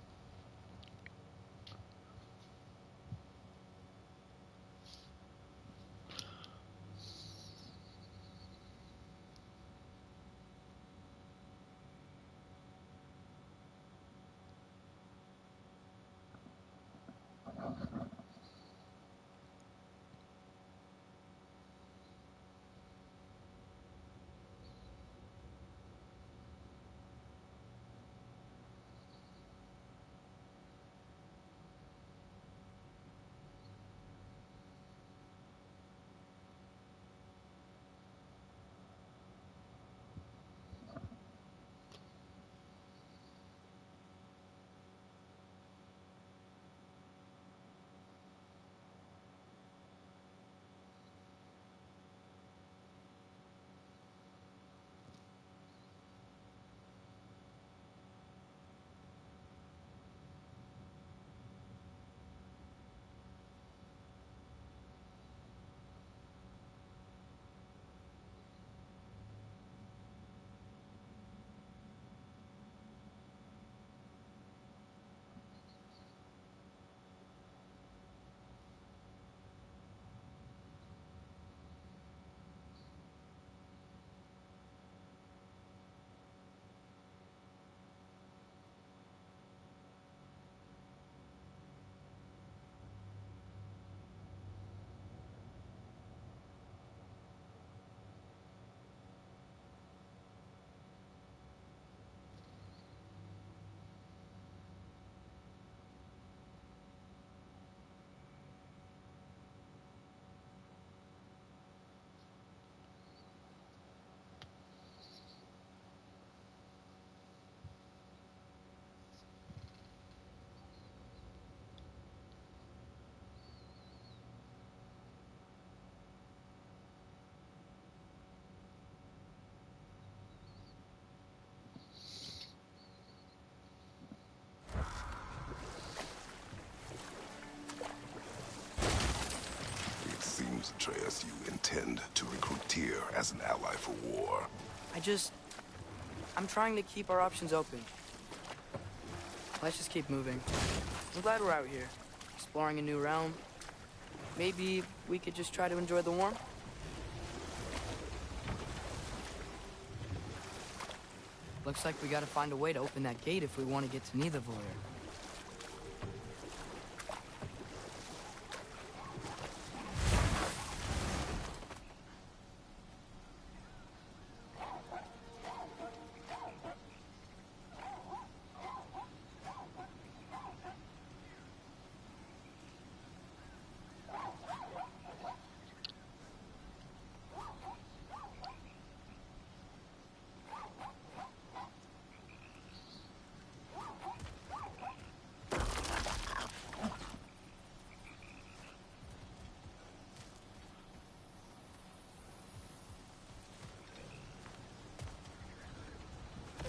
It seems, Atreus, you intend to recruit Tyr as an ally for war. I'm trying to keep our options open. Let's just keep moving. I'm glad we're out here, exploring a new realm. Maybe we could just try to enjoy the warmth? Looks like we gotta find a way to open that gate if we want to get to Nidavellir.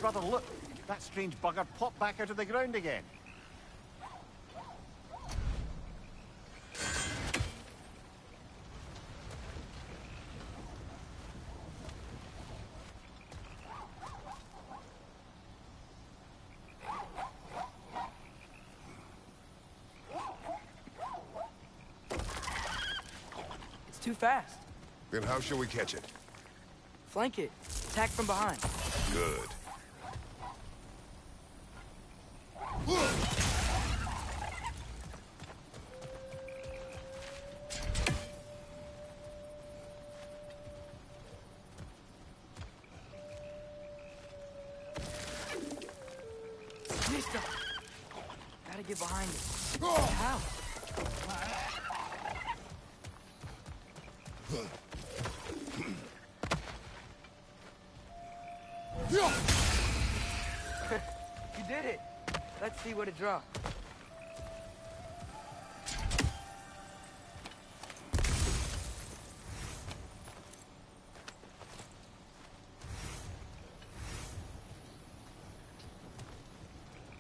Brother, look! That strange bugger popped back out of the ground again. It's too fast. Then how shall we catch it? Flank it. Attack from behind. Good. Mister! Gotta get behind it. How? You did it! Let's see what it draws.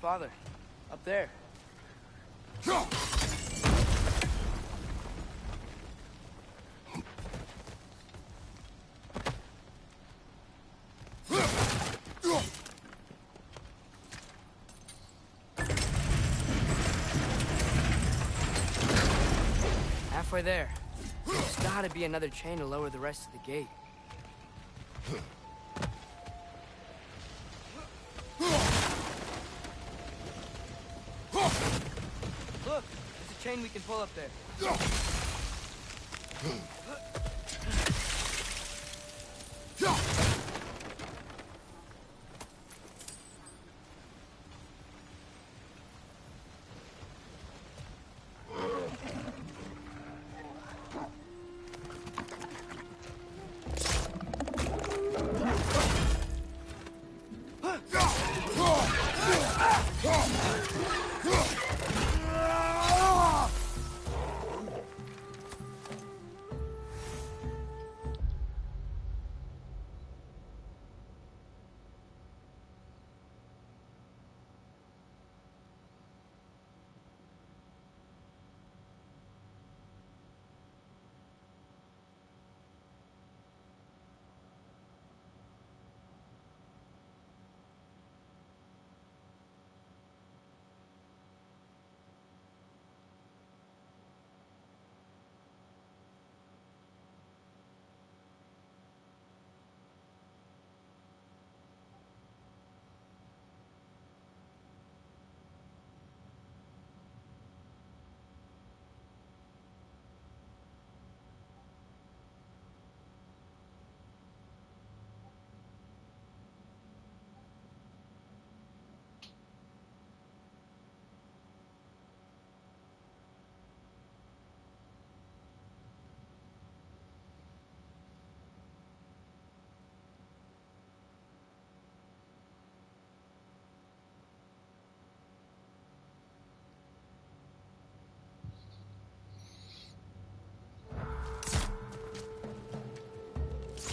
Father, up there. halfway there. There's gotta be another chain to lower the rest of the gate. Look, there's a chain we can pull up there.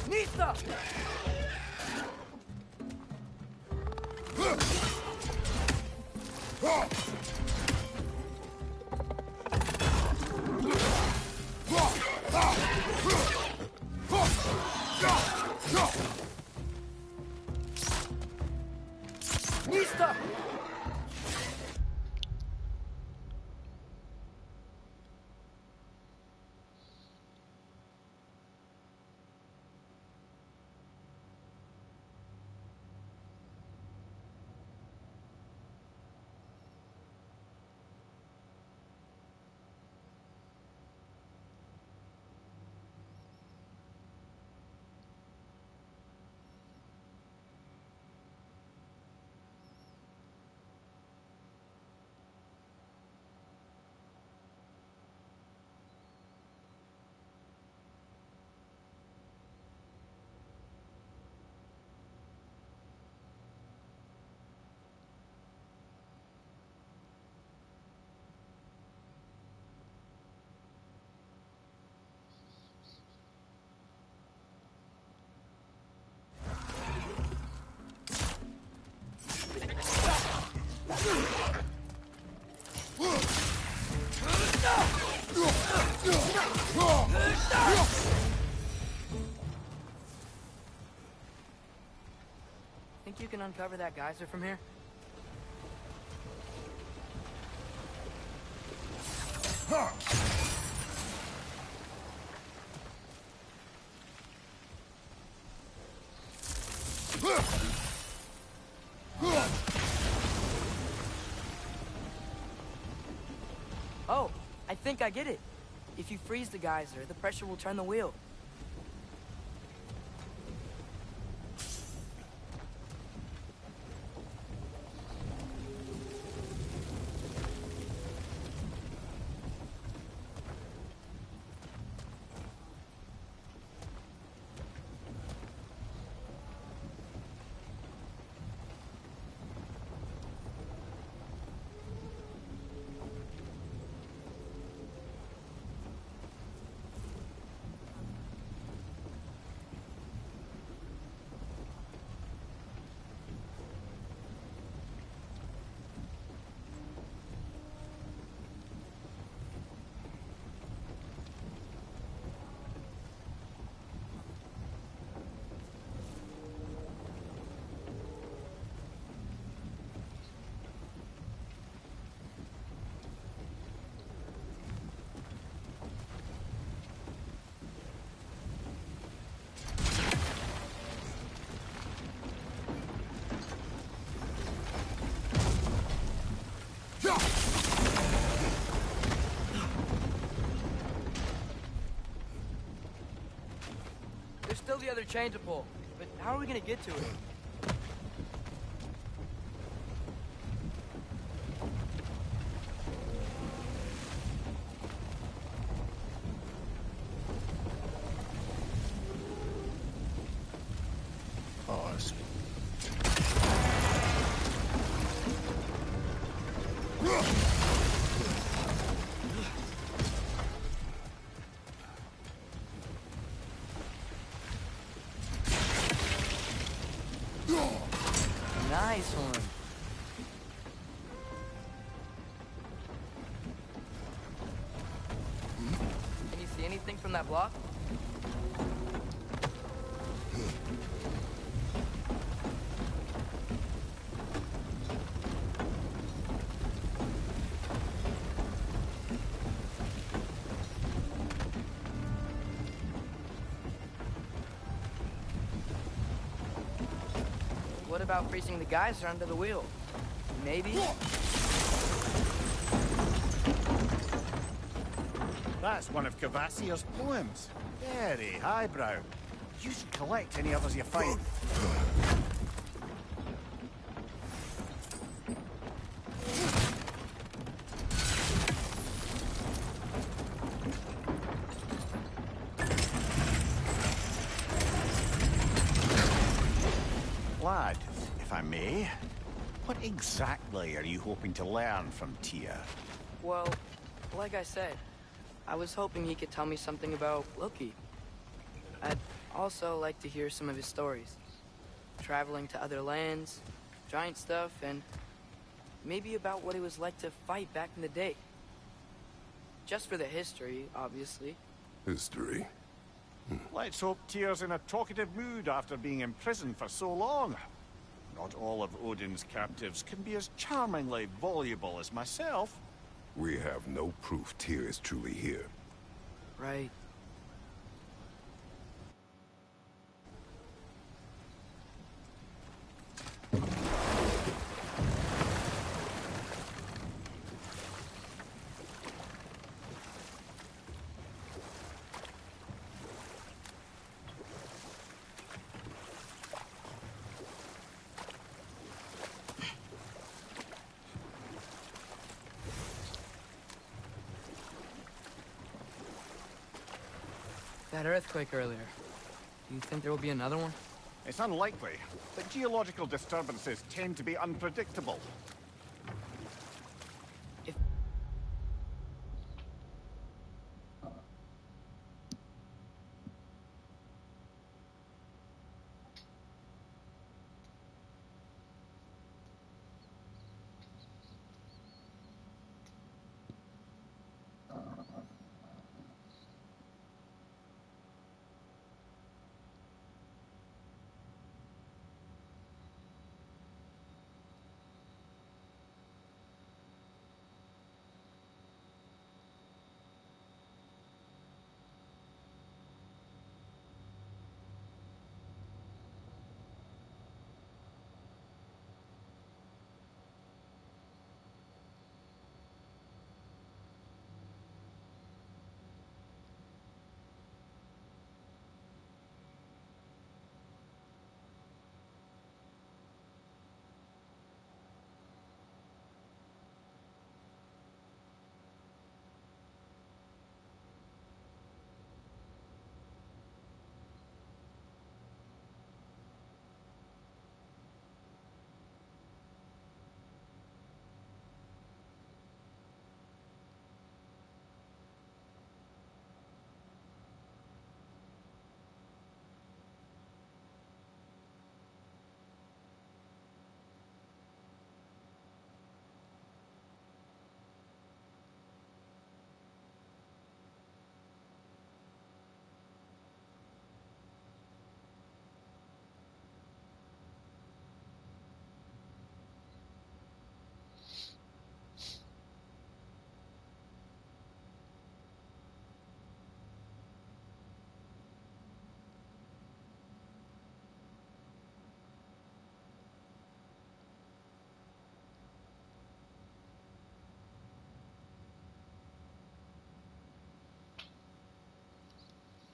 Nista! Nista! Think you can uncover that geyser from here? Oh, I think I get it. If you freeze the geyser, the pressure will turn the wheel. There's still the other chain to pull, but how are we gonna get to it? Oh, I see. Nice one. Can you see anything from that block? What about freezing the geyser under the wheel? Maybe? That's one of Cavassier's poems. Very highbrow. You should collect any others you find. Lad, if I may, what exactly are you hoping to learn from Tyr? Well, like I said, I was hoping he could tell me something about Loki. I'd also like to hear some of his stories. Traveling to other lands, giant stuff, and maybe about what it was like to fight back in the day. Just for the history, obviously. History. Let's hope Tyr's in a talkative mood after being imprisoned for so long. Not all of Odin's captives can be as charmingly voluble as myself. We have no proof Tyr is truly here. Right. That earthquake earlier. Do you think there will be another one? It's unlikely, but geological disturbances tend to be unpredictable. If...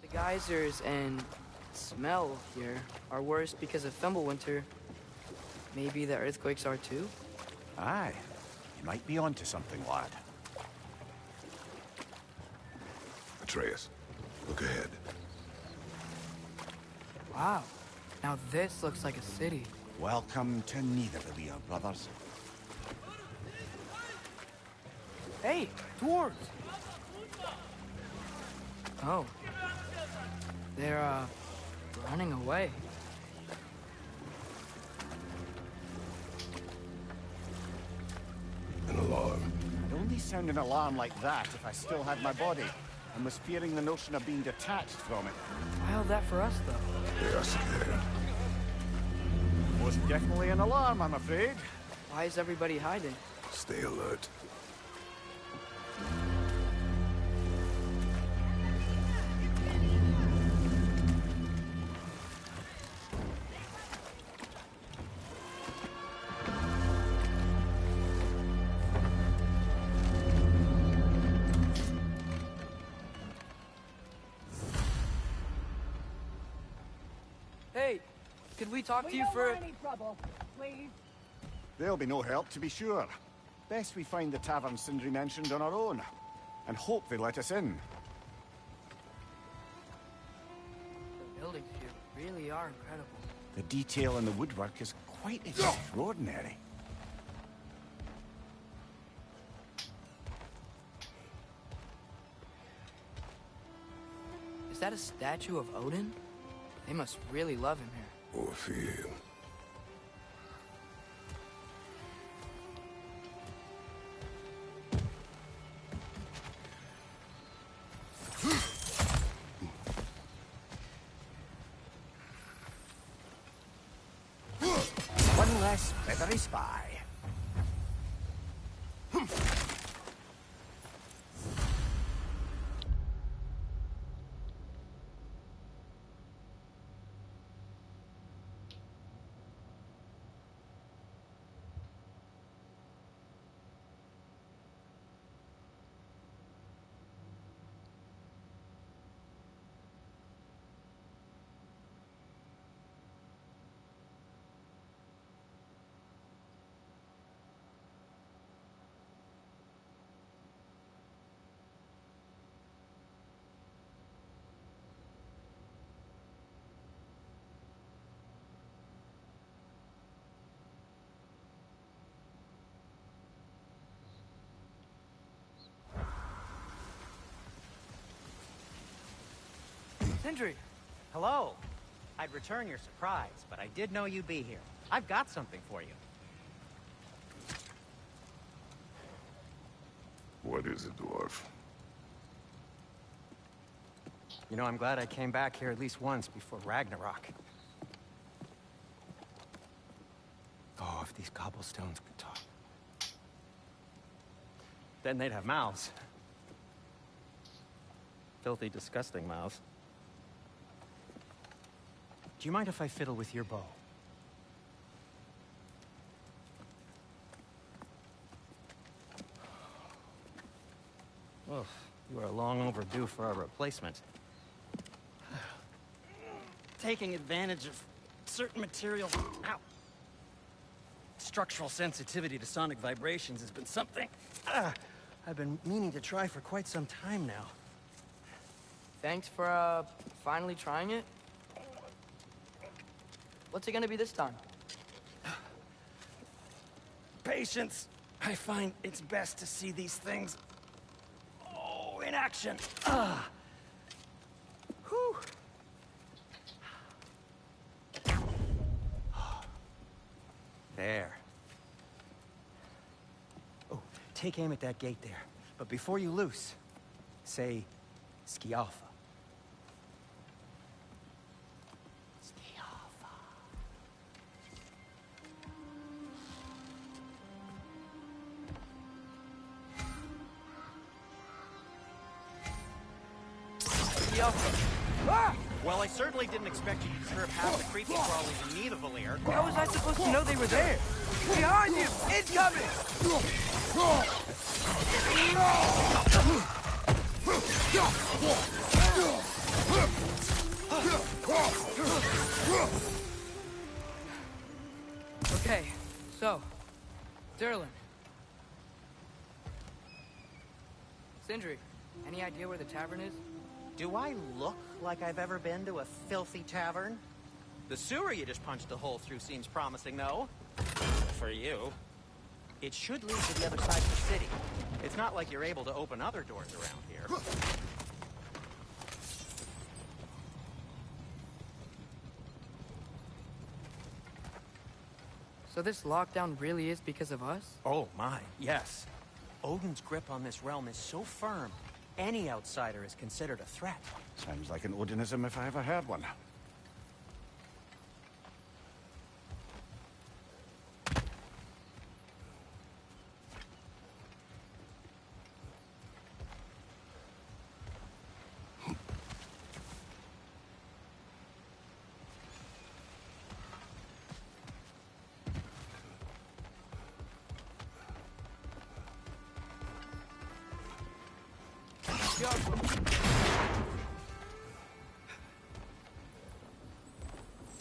The geysers and smell here are worse because of Fimbulwinter, maybe the earthquakes are too? Aye. You might be onto something, lad. Atreus, look ahead. Wow. Now this looks like a city. Welcome to Nidavellir, brothers. Hey, dwarves! Oh. They're, running away. An alarm. I'd only sound an alarm like that if I still had my body, and was fearing the notion of being detached from it. Why all that for us, though? They are scared. Most definitely an alarm, I'm afraid. Why is everybody hiding? Stay alert. Hey, could we talk to you don't for... want any trouble, please. There'll be no help, to be sure. Best we find the tavern Sindri mentioned on our own, and hope they let us in. The buildings here really are incredible. The detail in the woodwork is quite extraordinary. Is that a statue of Odin? They must really love him here. Or fear him. One less feathery spy. Sindri! Hello. I'd return your surprise, but I did know you'd be here. I've got something for you. What is it, dwarf? You know, I'm glad I came back here at least once before Ragnarok. Oh, if these cobblestones could talk. Then they'd have mouths. Filthy, disgusting mouths. Do you mind if I fiddle with your bow? Oh, you are long overdue for a replacement. Taking advantage of certain materials. Ow. Structural sensitivity to sonic vibrations has been something I've been meaning to try for quite some time now. Thanks for, finally trying it. What's it gonna be this time? Patience. I find it's best to see these things, in action. Whew. There. Oh, take aim at that gate there. But before you loose, say, Skialfa. Well, I certainly didn't expect you to disturb half the creepy crawlies in Nidavellir. How was I supposed to know they were there? Behind you! Incoming! Okay, so, Derlin. Sindri, any idea where the tavern is? Do I look like I've ever been to a filthy tavern? The sewer you just punched a hole through seems promising, though. For you. It should lead to the other side of the city. It's not like you're able to open other doors around here. So this lockdown really is because of us? Oh my, yes. Odin's grip on this realm is so firm, any outsider is considered a threat. Sounds like an Odinism if I ever heard one.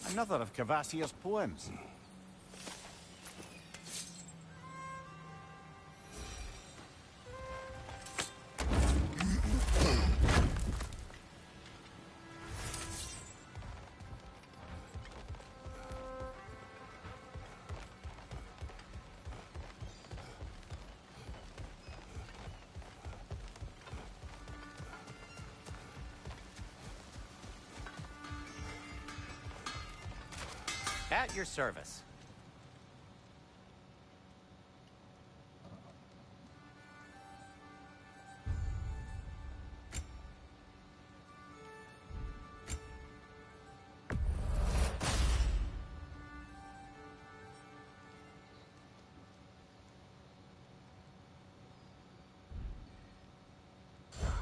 Another of Kvasir's poems. At your service.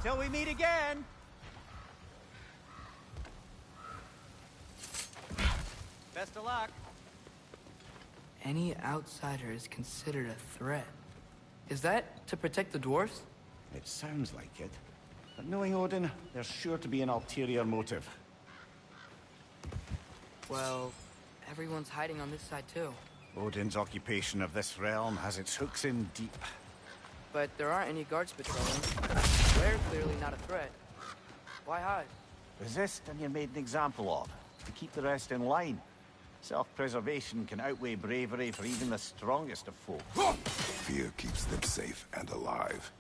Till we meet again! Best of luck. Any outsider is considered a threat. Is that to protect the dwarfs? It sounds like it. But knowing Odin, there's sure to be an ulterior motive. Well, everyone's hiding on this side too. Odin's occupation of this realm has its hooks in deep. But there aren't any guards patrolling. They're clearly not a threat. Why hide? Resist and you're made an example of, to keep the rest in line. Self-preservation can outweigh bravery for even the strongest of folk. Fear keeps them safe and alive.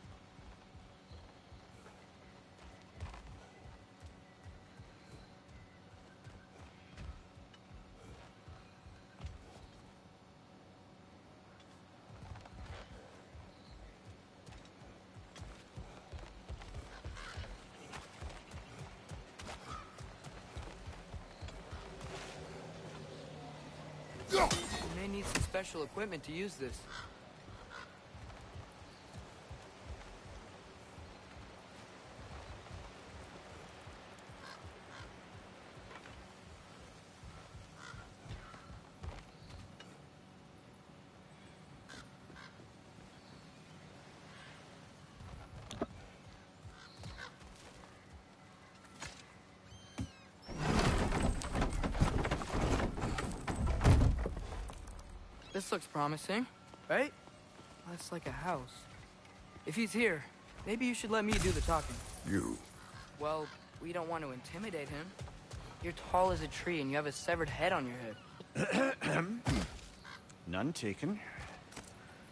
You may need some special equipment to use this. This looks promising, right? That's like a house. If he's here, maybe you should let me do the talking. You. Well, we don't want to intimidate him. You're tall as a tree and you have a severed head on your head. None taken.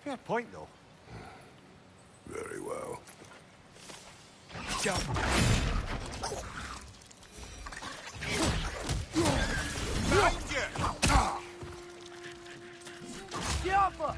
Fair point, though. Very well. Jump! Get off us!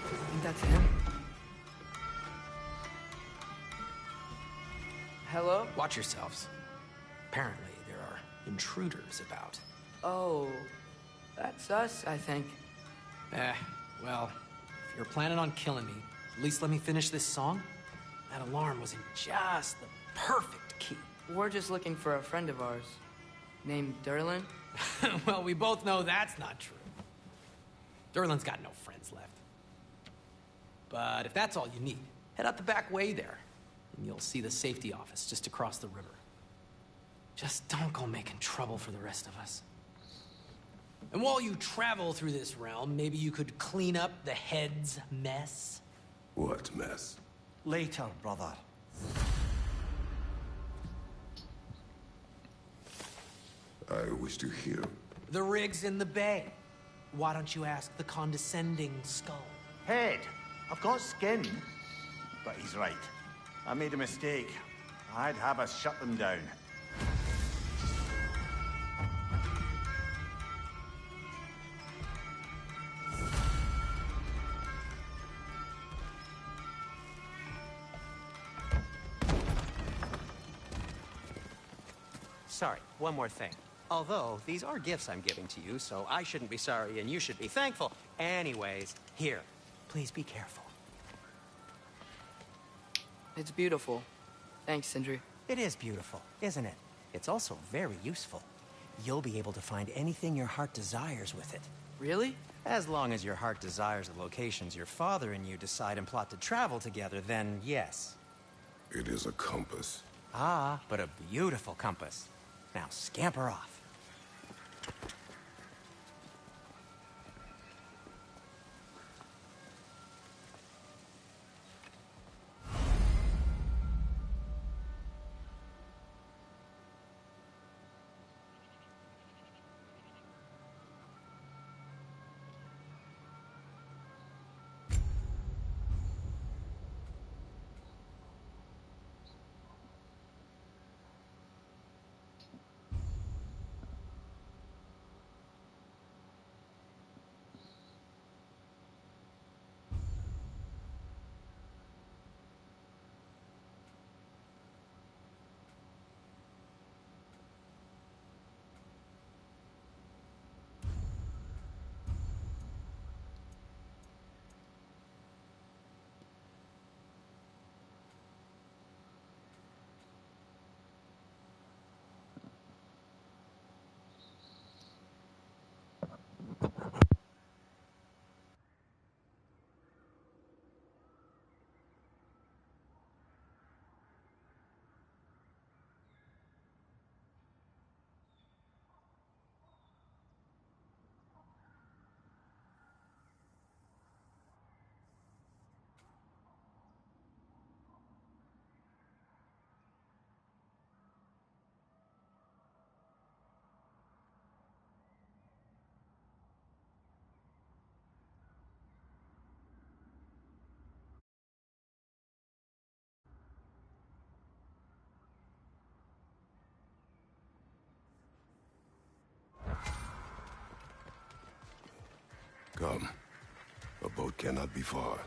I think that's him. Hello? Watch yourselves. Apparently, there are intruders about. Oh, that's us, I think. Well, if you're planning on killing me, at least let me finish this song. That alarm was in just the perfect key. We're just looking for a friend of ours, named Derlin. Well, we both know that's not true. Derlin's got no friends left. But if that's all you need, head out the back way there, and you'll see the safety office just across the river. Just don't go making trouble for the rest of us. And while you travel through this realm, maybe you could clean up the head's mess? What mess? Later, brother. I wish to hear. The rig's in the bay. Why don't you ask the condescending skull? Head, I've got skin. But he's right. I made a mistake. I'd have us shut them down. Sorry, one more thing. Although, these are gifts I'm giving to you, so I shouldn't be sorry and you should be thankful. Anyways, here, please be careful. It's beautiful. Thanks, Sindri. It is beautiful, isn't it? It's also very useful. You'll be able to find anything your heart desires with it. Really? As long as your heart desires the locations your father and you decide and plot to travel together, then yes. It is a compass. Ah, but a beautiful compass. Now scamper off. Come. A boat cannot be far.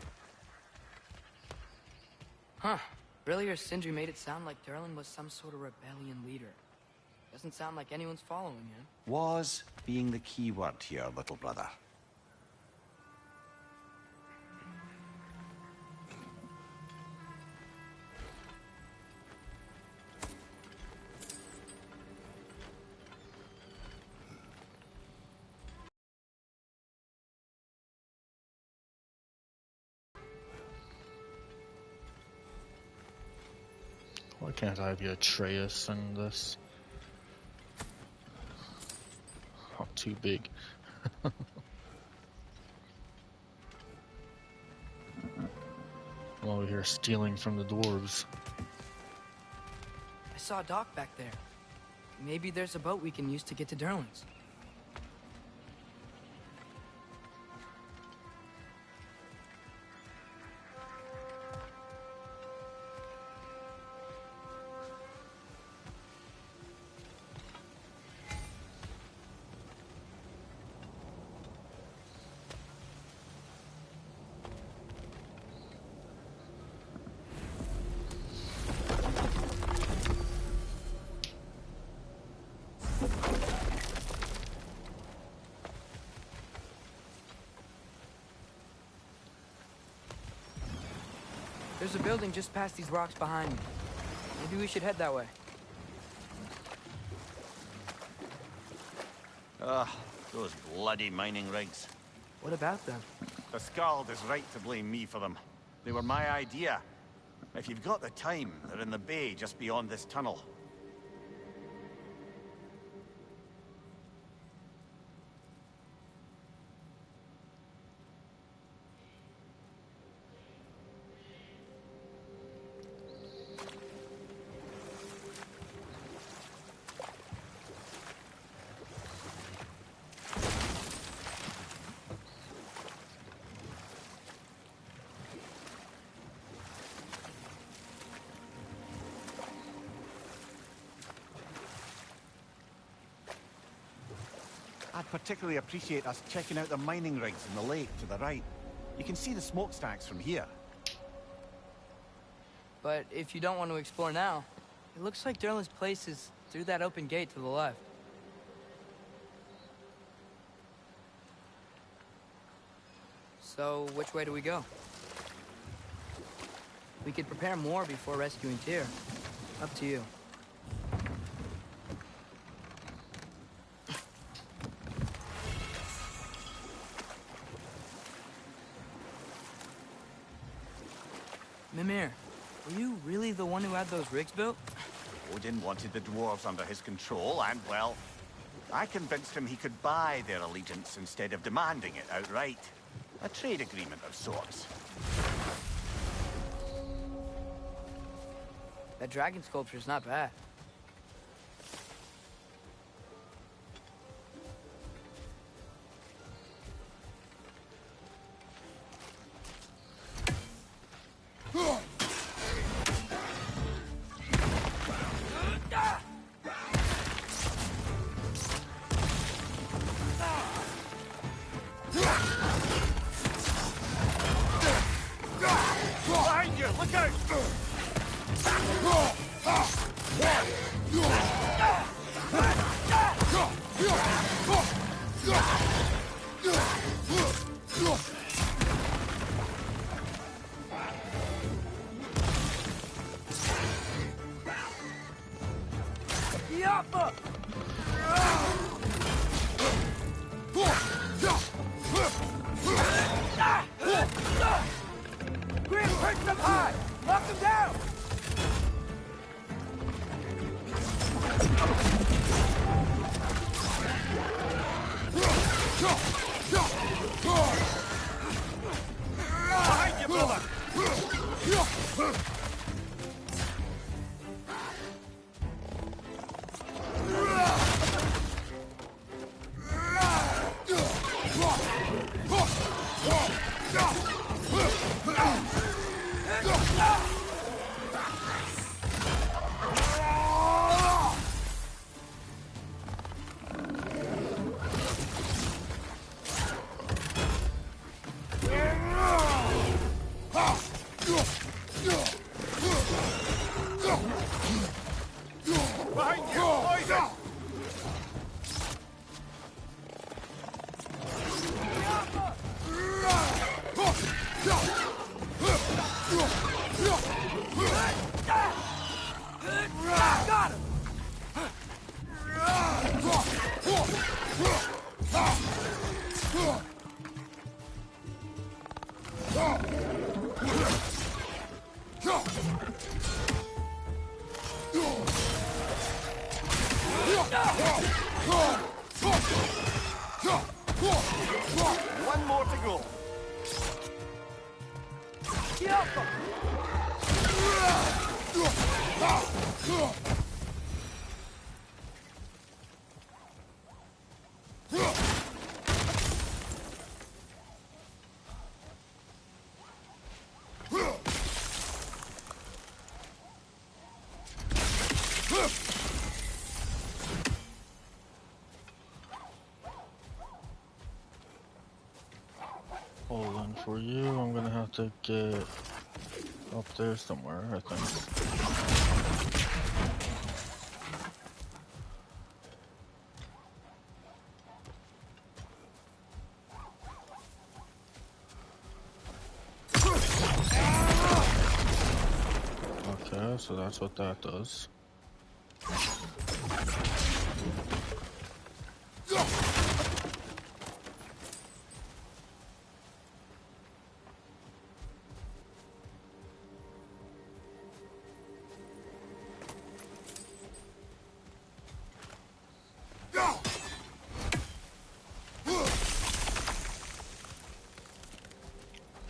Huh. Earlier, Sindri made it sound like Derlin was some sort of rebellion leader. Doesn't sound like anyone's following him. Was being the key word here, little brother. Why can't I be Atreus in this? Oh, too big. I'm over here stealing from the dwarves. I saw a dock back there. Maybe there's a boat we can use to get to Durlin's. There's a building just past these rocks behind me. Maybe we should head that way. Ugh, those bloody mining rigs. What about them? The Skald is right to blame me for them. They were my idea. If you've got the time, they're in the bay just beyond this tunnel. I'd particularly appreciate us checking out the mining rigs in the lake to the right. You can see the smokestacks from here. But if you don't want to explore now, it looks like Durlin's place is through that open gate to the left. So, which way do we go? We could prepare more before rescuing Tyr. Up to you. Mimir, were you really the one who had those rigs built? Odin wanted the dwarves under his control, and, well, I convinced him he could buy their allegiance instead of demanding it outright. A trade agreement of sorts. That dragon sculpture's not bad. Behind you! Look out! Yappa! Grim, perch them high! Knock them down! Behind you, brother! One more to go. Hold on, for you, I'm gonna have to get up there somewhere, I think. Okay, so that's what that does.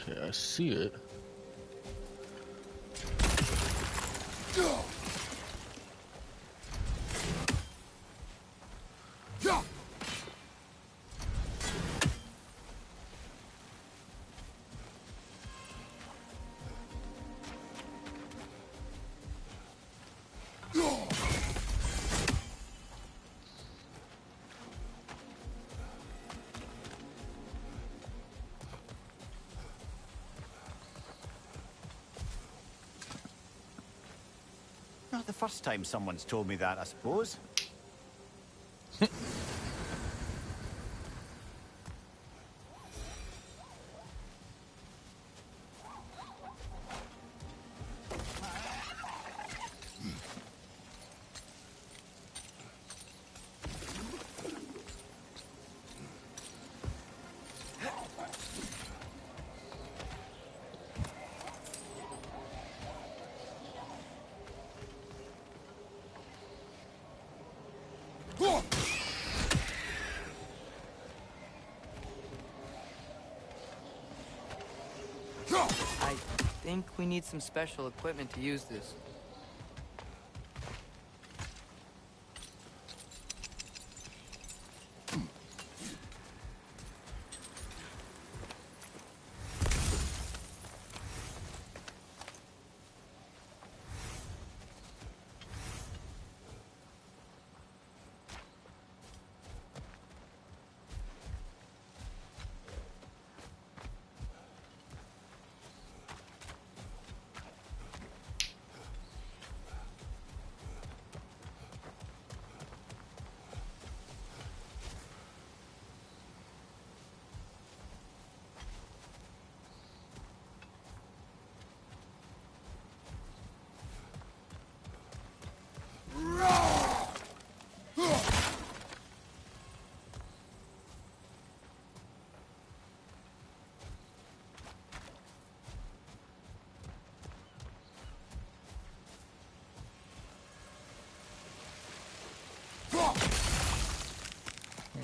Okay, I see it. Not the first time someone's told me that, I suppose. I think we need some special equipment to use this.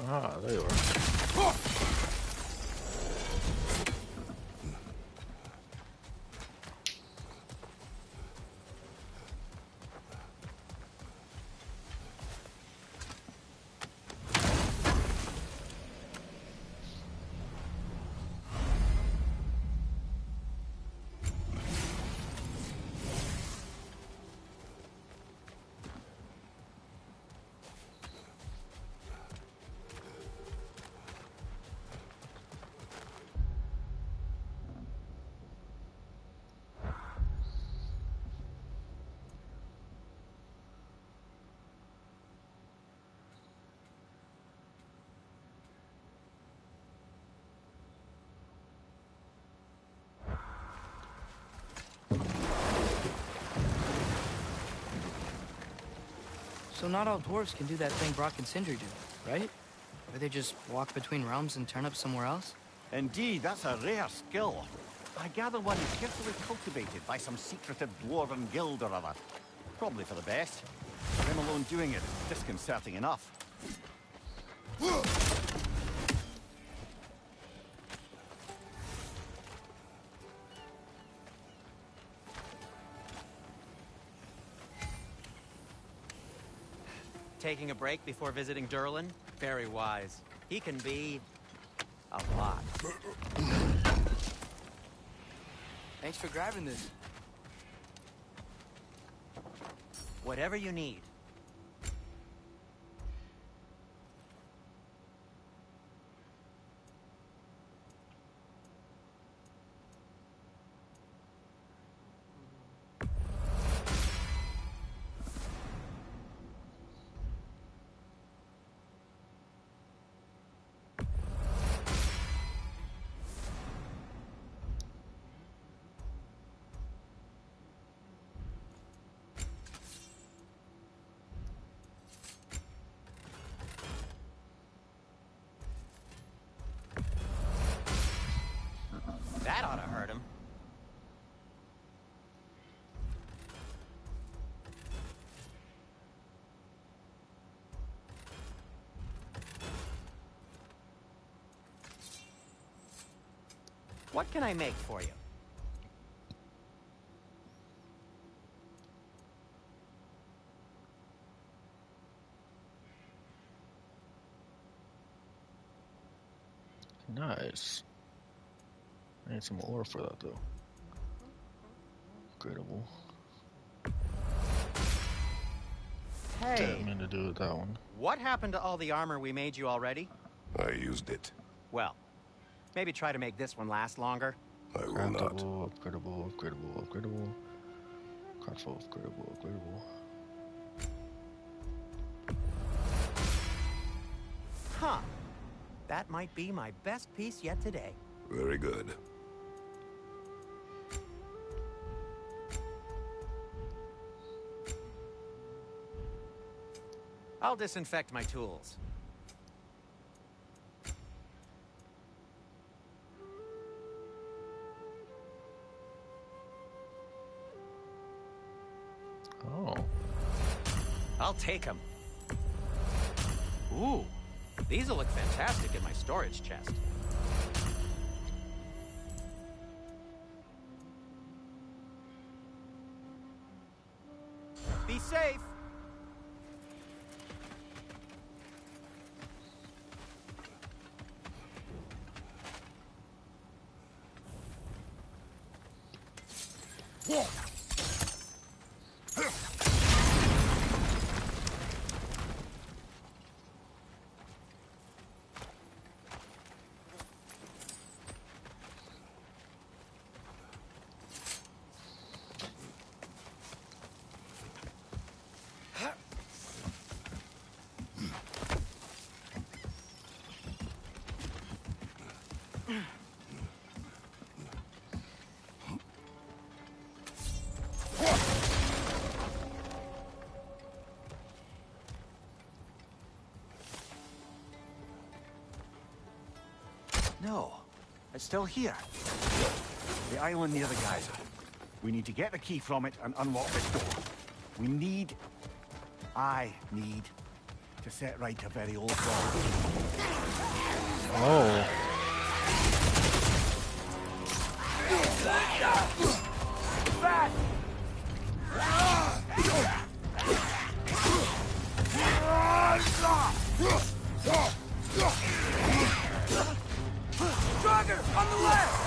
Ah, there you are. So not all dwarves can do that thing Brock and Sindri do, right? Where they just walk between realms and turn up somewhere else? Indeed, that's a rare skill. I gather one carefully cultivated by some secretive dwarven guild or other. Probably for the best. Them alone doing it is disconcerting enough. taking a break before visiting Durlin? Very wise. He can be... a lot. Thanks for grabbing this. Whatever you need. That ought to hurt him. What can I make for you? Nice. I need some ore for that though. Upgradable. Hey, Didn't mean to do it that one. what happened to all the armor we made you already? I used it. Well, maybe try to make this one last longer. I will not. Craftable, upgradable, upgradable, upgradable. Craftable, upgradable, upgradable. Huh. That might be my best piece yet today. Very good. I'll disinfect my tools. Oh. I'll take them. Ooh, these'll look fantastic in my storage chest. Be safe. No, it's still here. The island near the geyser. We need to get the key from it and unlock this door. I need to set right a very old problem. Oh. Drugger, on the left!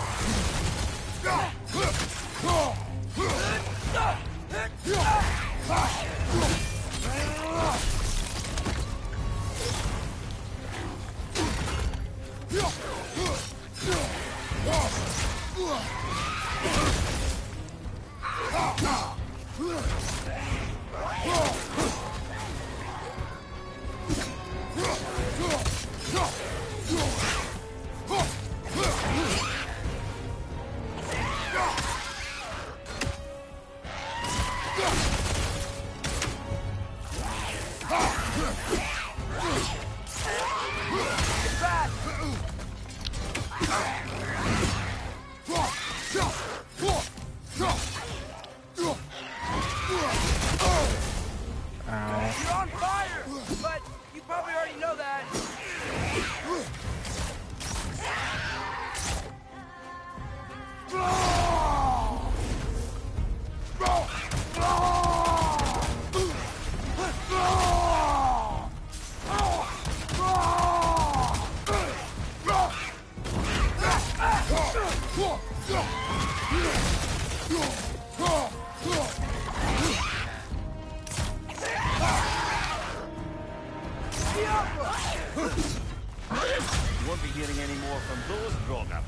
won't be hearing any more from those Grogger.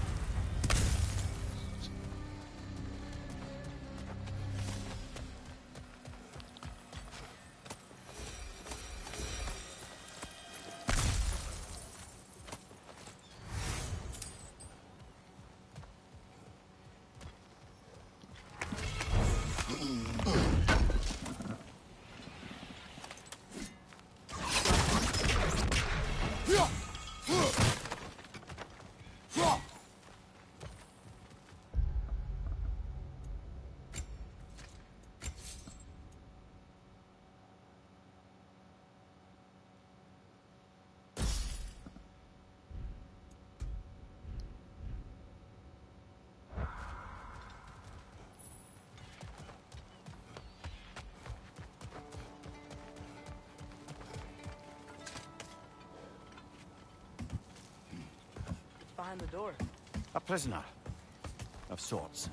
Behind the door. A prisoner. Of sorts.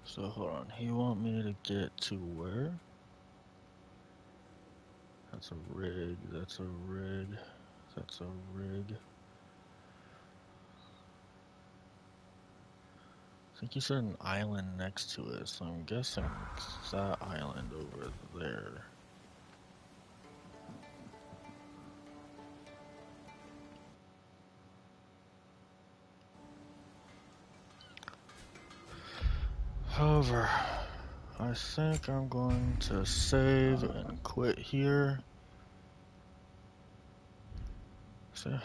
So hold on, he want me to get to where? That's a rig, that's a rig, that's a rig. I think he said an island next to it, so I'm guessing it's that island over there. However, I think I'm going to save and quit here. So,